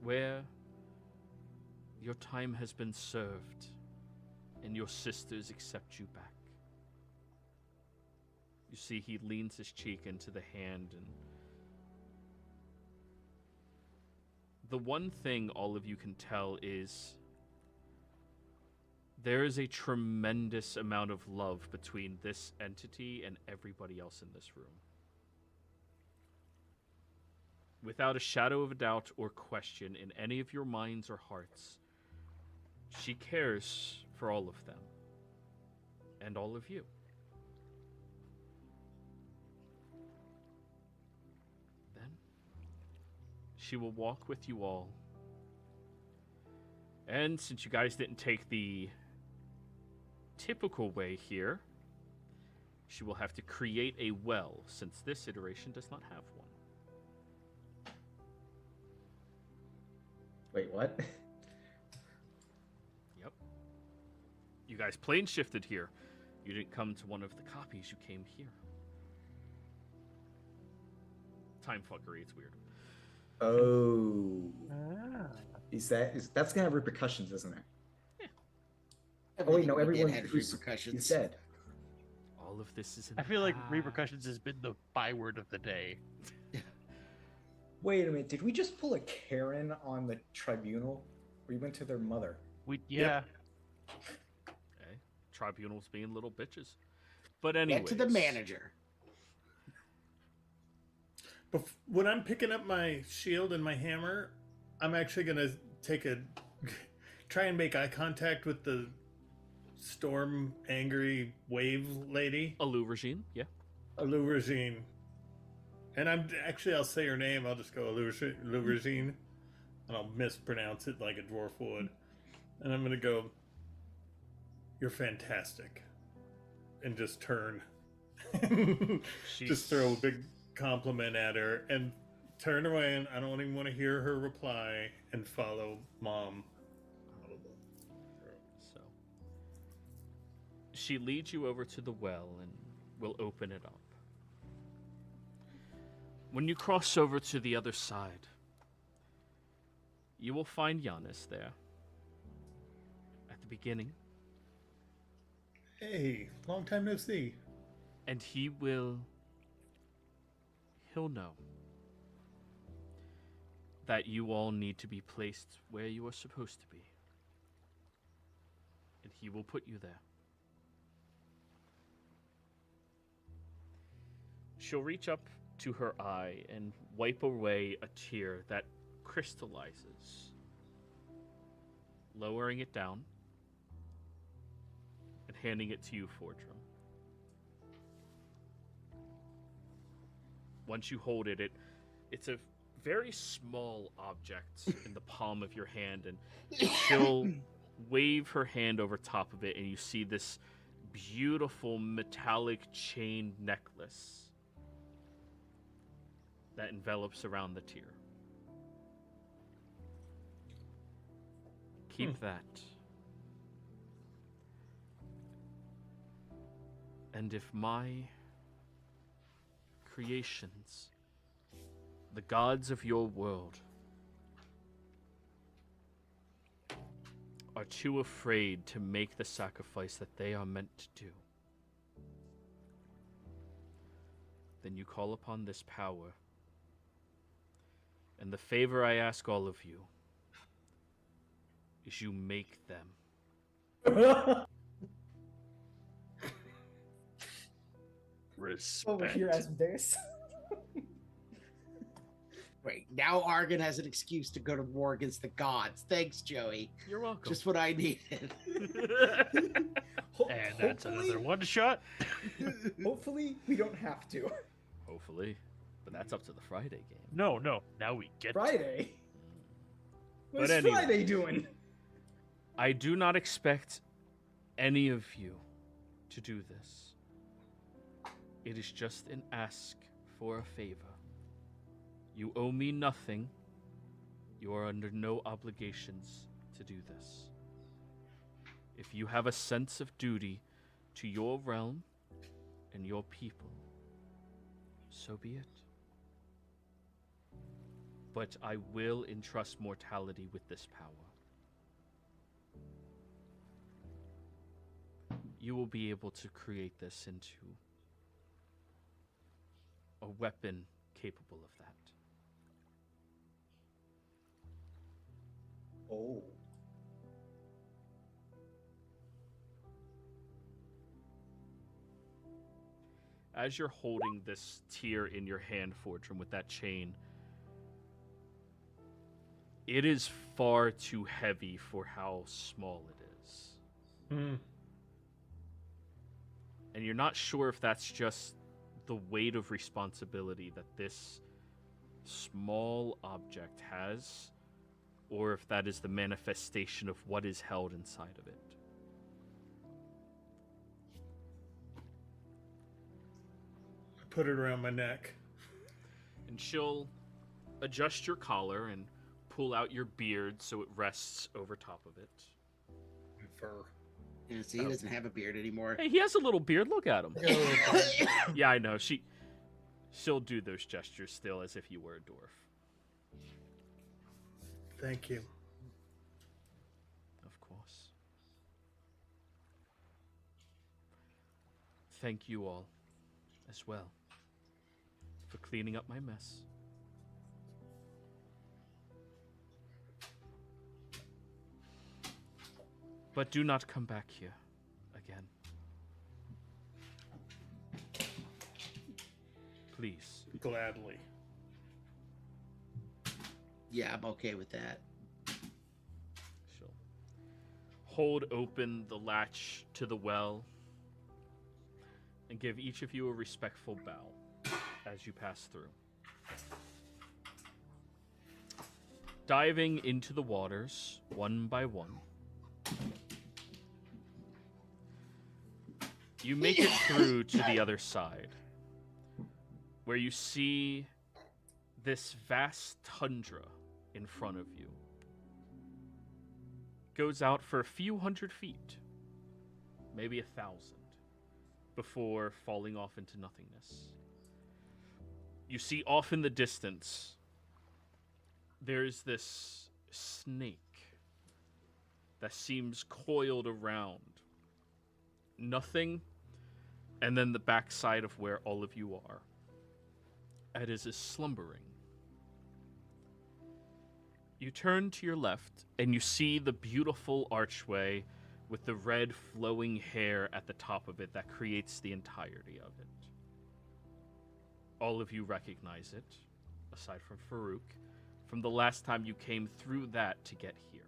where your time has been served and your sisters accept you back. You see, he leans his cheek into the hand, and the one thing all of you can tell is there is a tremendous amount of love between this entity and everybody else in this room. Without a shadow of a doubt or question in any of your minds or hearts, she cares for all of them and all of you. Then she will walk with you all. And since you guys didn't take the typical way here, she will have to create a well, since this iteration does not have one. Wait, what? Yep. You guys plane shifted here. You didn't come to one of the copies, you came here. Time fuckery, it's weird. Oh. That's gonna have repercussions, isn't it? Oh wait, no, everyone had who's repercussions. dead. All of this is in I feel like the past. repercussions has been the byword of the day. Wait a minute, did we just pull a Karen on the tribunal? We went to their mother. Yeah. Okay. Tribunals being little bitches. But anyway. Get to the manager. When I'm picking up my shield and my hammer, I'm actually gonna try and make eye contact with the storm angry wave lady, Alu Regine, yeah. Alu Regine. And I'll say her name. I'll just go Alu Regine, and I'll mispronounce it like a dwarf would. And I'm gonna go, "You're fantastic," and just turn Just throw a big compliment at her and turn away, and I don't even want to hear her reply, and follow Mom. So she leads you over to the well and will open it up. When you cross over to the other side, you will find Giannis there. At the beginning. Hey, long time no see. And he'll know that you all need to be placed where you are supposed to be. And he will put you there. She'll reach up to her eye and wipe away a tear that crystallizes, lowering it down and handing it to you, Fordrum. Once you hold it, it's a very small object in the palm of your hand, and she'll wave her hand over top of it, and you see this beautiful metallic chain necklace that envelops around the tear. Keep that. And if my creations, the gods of your world, are too afraid to make the sacrifice that they are meant to do, then you call upon this power. And the favor I ask all of you is you make them. Respect. Over here, Asmodeus. Wait, now Argon has an excuse to go to war against the gods. Thanks, Joey. You're welcome. Just what I needed. And that's another one shot. Hopefully, we don't have to. Hopefully. But that's up to the Friday game. No, now we get Friday. But What's anyway. Friday doing? I do not expect any of you to do this. It is just an ask for a favor. You owe me nothing. You are under no obligations to do this. If you have a sense of duty to your realm and your people, so be it. But I will entrust mortality with this power. You will be able to create this into a weapon capable of that. Oh. As you're holding this tear in your hand, Fortune, with that chain, it is far too heavy for how small it is. And you're not sure if that's just the weight of responsibility that this small object has, or if that is the manifestation of what is held inside of it. I put it around my neck. And she'll adjust your collar and pull out your beard so it rests over top of it. My fur. Yeah, see, he doesn't have a beard anymore. Hey, he has a little beard. Look at him. Yeah, I know. She'll do those gestures still as if you were a dwarf. Thank you. Of course. Thank you all as well for cleaning up my mess. But do not come back here again. Please. Gladly. Yeah, I'm okay with that. She'll hold open the latch to the well and give each of you a respectful bow as you pass through. Diving into the waters one by one, You make it through to the other side, where you see this vast tundra in front of you. Goes out for a few hundred feet, maybe 1,000, before falling off into nothingness. You see off in the distance, there's this snake that seems coiled around nothing, and then the backside of where all of you are. It is slumbering. You turn to your left, and you see the beautiful archway with the red flowing hair at the top of it that creates the entirety of it. All of you recognize it, aside from Farouk, from the last time you came through that to get here.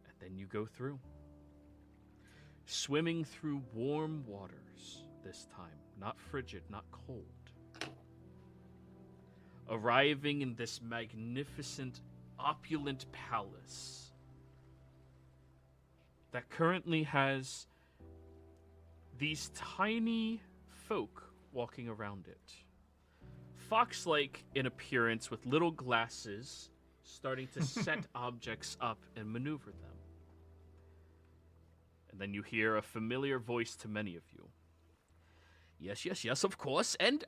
And then you go through. Swimming through warm waters this time, not frigid, not cold. Arriving in this magnificent, opulent palace that currently has these tiny folk walking around it. Fox-like in appearance with little glasses starting to set objects up and maneuver them. And then you hear a familiar voice to many of you. Yes, of course. And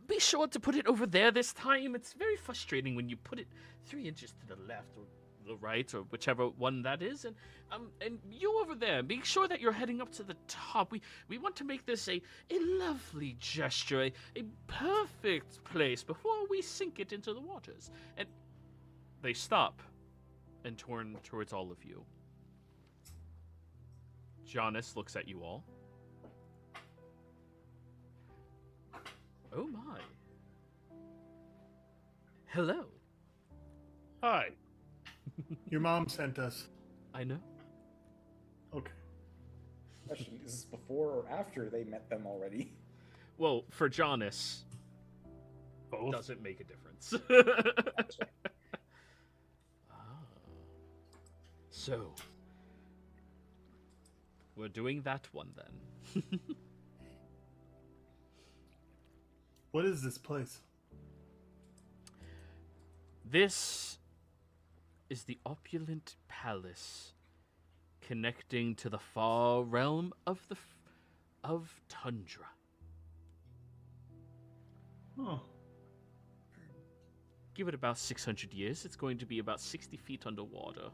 be sure to put it over there this time. It's very frustrating when you put it 3 inches to the left or the right or whichever one that is. And you over there, make sure that you're heading up to the top. We want to make this a lovely gesture, a perfect place before we sink it into the waters. And they stop and turn towards all of you. Jonas looks at you all. Oh my. Hello. Hi. Your mom sent us. I know. Okay. Question, is this before or after they met them already? Well, for Jonas, Both. doesn't make a difference. Ah. So, we're doing that one then. What is this place? This is the opulent palace connecting to the far realm of of Tundra. Oh. Give it about 600 years, it's going to be about 60 feet underwater.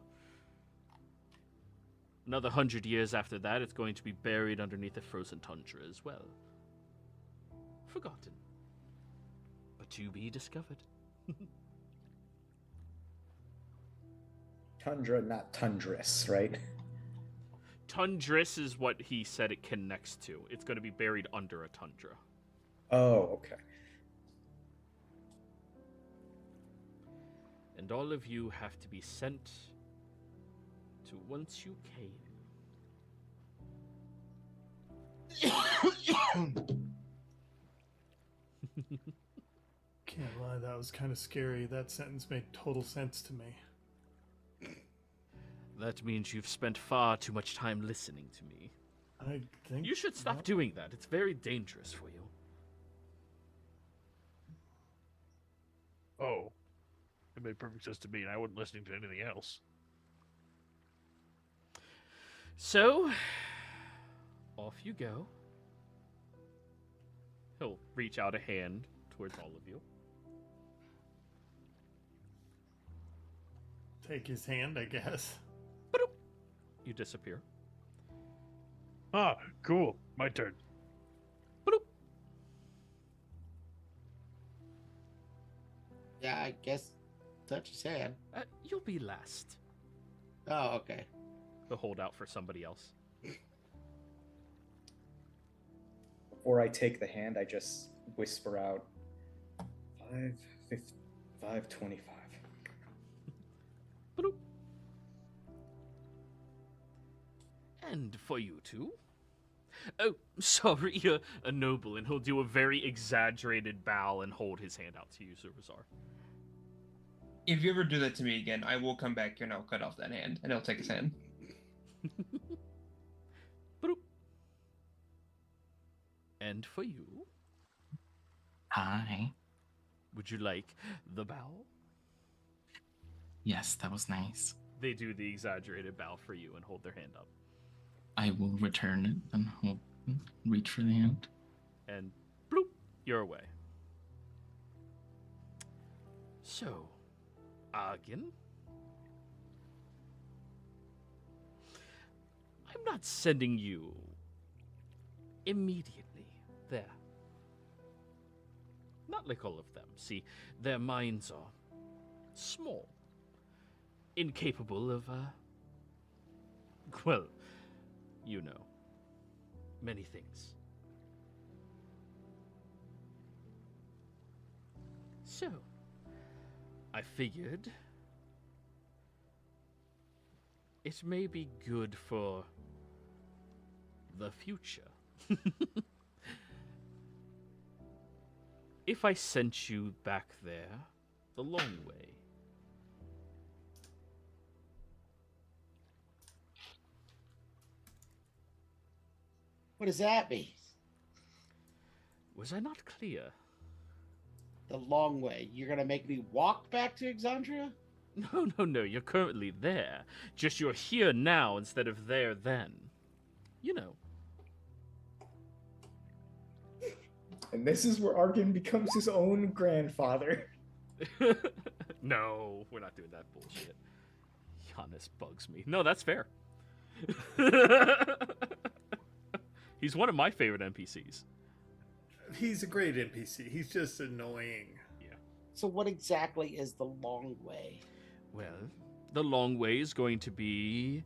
Another 100 years after that, it's going to be buried underneath the frozen tundra as well. Forgotten. But to be discovered. Tundra, not tundrous, right? Tundris is what he said it connects to. It's going to be buried under a tundra. Oh, okay. And all of you have to be sent to whence you came. Can't lie, that was kind of scary. That sentence made total sense to me. That means you've spent far too much time listening to me. I think You should stop doing that. It's very dangerous for you. Oh. It made perfect sense to me, and I wasn't listening to anything else. So, off you go. He'll reach out a hand towards all of you. take his hand, I guess. You disappear. Ah, cool. My turn. Yeah, I guess touch his hand. You'll be last. Oh, okay. He'll hold out for somebody else. Before I take the hand, I just whisper out 525. And for you too. Oh, sorry, a noble, and he'll do a very exaggerated bow and hold his hand out to you, Zubazar. If you ever do that to me again, I will come back here and I'll cut off that hand, and I'll take his hand. Boop. And for you, Hi. would you like the bow? Yes, that was nice. They do the exaggerated bow for you and hold their hand up. I will return it and reach for the hand. And bloop, you're away. So, Argon, I'm not sending you immediately there. Not like all of them. See, their minds are small, incapable of, well, you know, many things. So, I figured it may be good for the future if I sent you back there the long way. What does that mean? Was I not clear? The long way. You're gonna make me walk back to Exandria? No, you're currently there. Just you're here now instead of there then. You know. And this is where Arkin becomes his own grandfather. No, we're not doing that bullshit. Giannis bugs me. No, that's fair. He's one of my favorite NPCs. He's a great NPC. He's just annoying. So what exactly is the long way? Well, the long way is going to be...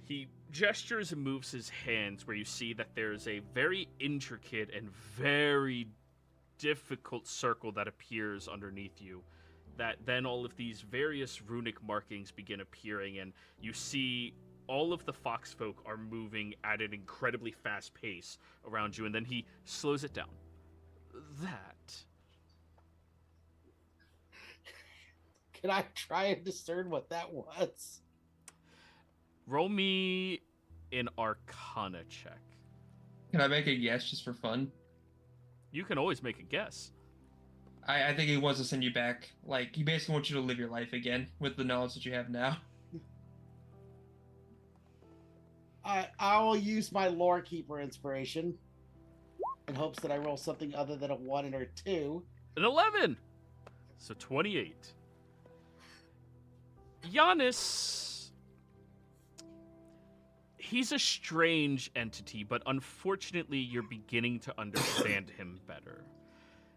He gestures and moves his hands where you see that there's a very intricate and very difficult circle that appears underneath you. That then all of these various runic markings begin appearing, and you see all of the foxfolk are moving at an incredibly fast pace around you, and then he slows it down. That... Can I try and discern what that was? Roll me an Arcana check. Can I make a guess just for fun? You can always make a guess. I think he wants to send you back. Like, he basically wants you to live your life again with the knowledge that you have now. I will use my lore keeper inspiration in hopes that I roll something other than a 1 or 2. An 11! So 28. Giannis... He's a strange entity, but unfortunately you're beginning to understand him better.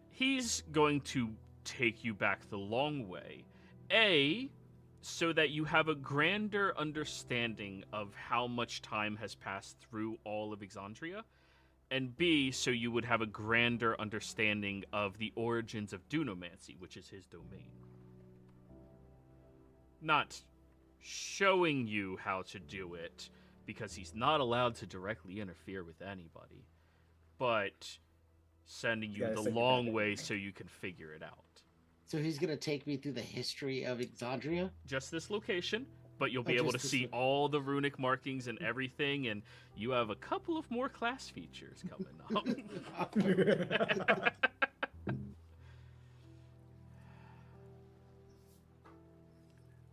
He's going to take you back the long way. A, so that you have a grander understanding of how much time has passed through all of Exandria. And B, so you would have a grander understanding of the origins of Dunomancy, which is his domain. Not showing you how to do it, because he's not allowed to directly interfere with anybody, but sending you the long way so you can figure it out. So he's going to take me through the history of Exandria? Just this location, but you'll be able to see all the runic markings and everything, and you have a couple of more class features coming up.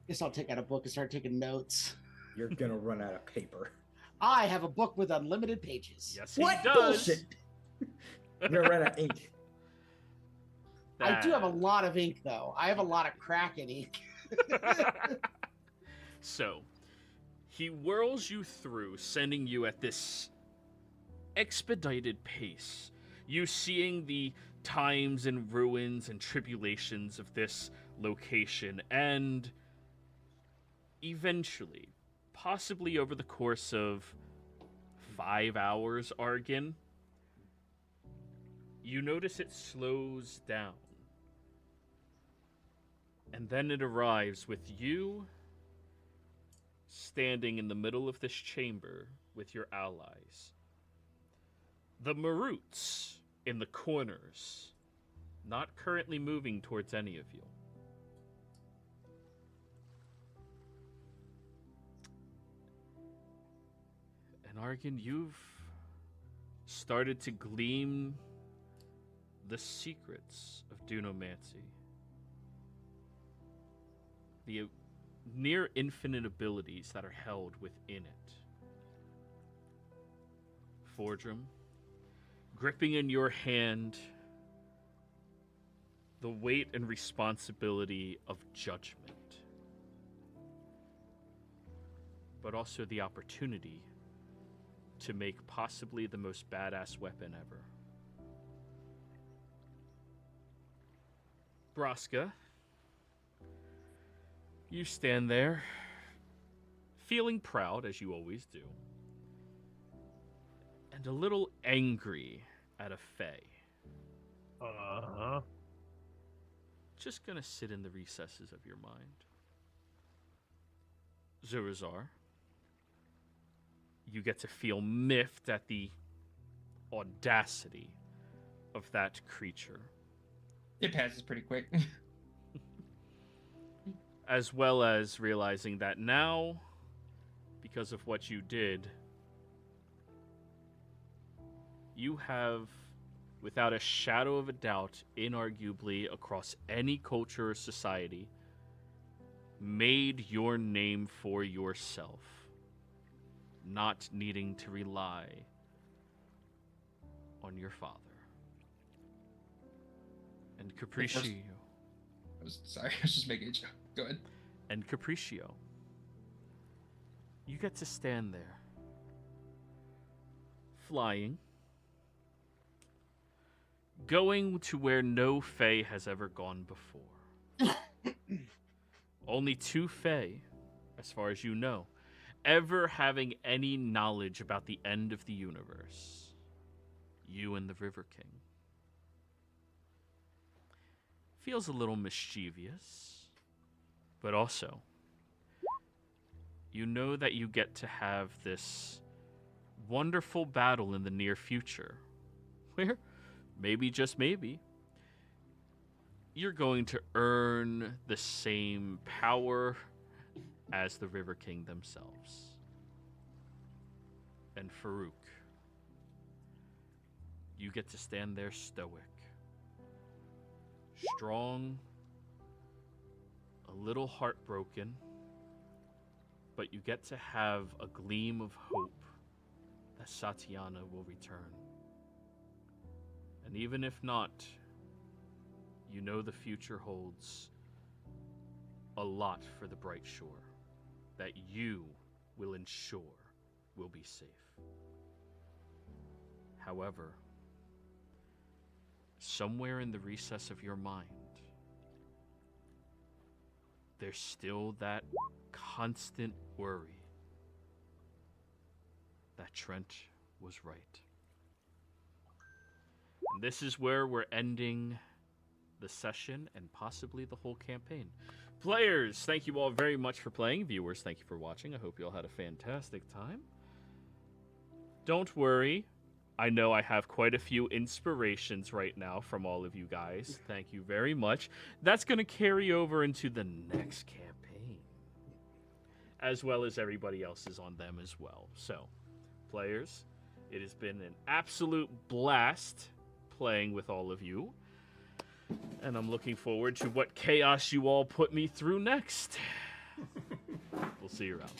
Guess I'll take out a book and start taking notes. You're gonna run out of paper. I have a book with unlimited pages. Yes, he What does. bullshit? You're gonna run out of ink. I do have a lot of ink, though. I have a lot of Kraken ink. So, he whirls you through, sending you at this expedited pace. You seeing the times and ruins and tribulations of this location, and eventually, possibly over the course of 5 hours, Argon, you notice it slows down. And then it arrives with you standing in the middle of this chamber with your allies. The Maroots in the corners, not currently moving towards any of you. Argan, you've started to glean the secrets of Dunomancy. The near infinite abilities that are held within it. Fordrum, gripping in your hand the weight and responsibility of judgment, but also the opportunity to make possibly the most badass weapon ever. Braska, you stand there, feeling proud, as you always do, and a little angry at a Fae. Uh-huh. Just gonna sit in the recesses of your mind. Zurazar, you get to feel miffed at the audacity of that creature. It passes pretty quick. As well as realizing that now, because of what you did, you have, without a shadow of a doubt, inarguably across any culture or society, made your name for yourself, not needing to rely on your father. And Capriccio. Sorry, I was just making a joke. Go ahead. And Capriccio, you get to stand there, flying, going to where no Fae has ever gone before. Only 2 Fae, as far as you know, ever having any knowledge about the end of the universe. You and the River King. Feels a little mischievous, but also, you know that you get to have this wonderful battle in the near future, where, maybe, just maybe, you're going to earn the same power as the River King themselves. And Farouk, you get to stand there stoic, strong, a little heartbroken, but you get to have a gleam of hope that Satiana will return. And even if not, you know the future holds a lot for the Bright Shore that you will ensure will be safe. However, somewhere in the recess of your mind, there's still that constant worry that Trent was right. And this is where we're ending the session and possibly the whole campaign. Players, thank you all very much for playing. Viewers, thank you for watching. I hope you all had a fantastic time. Don't worry. I know I have quite a few inspirations right now from all of you guys. Thank you very much. That's going to carry over into the next campaign, as well as everybody else's on them as well. So, players, it has been an absolute blast playing with all of you, and I'm looking forward to what chaos you all put me through next. We'll see you around.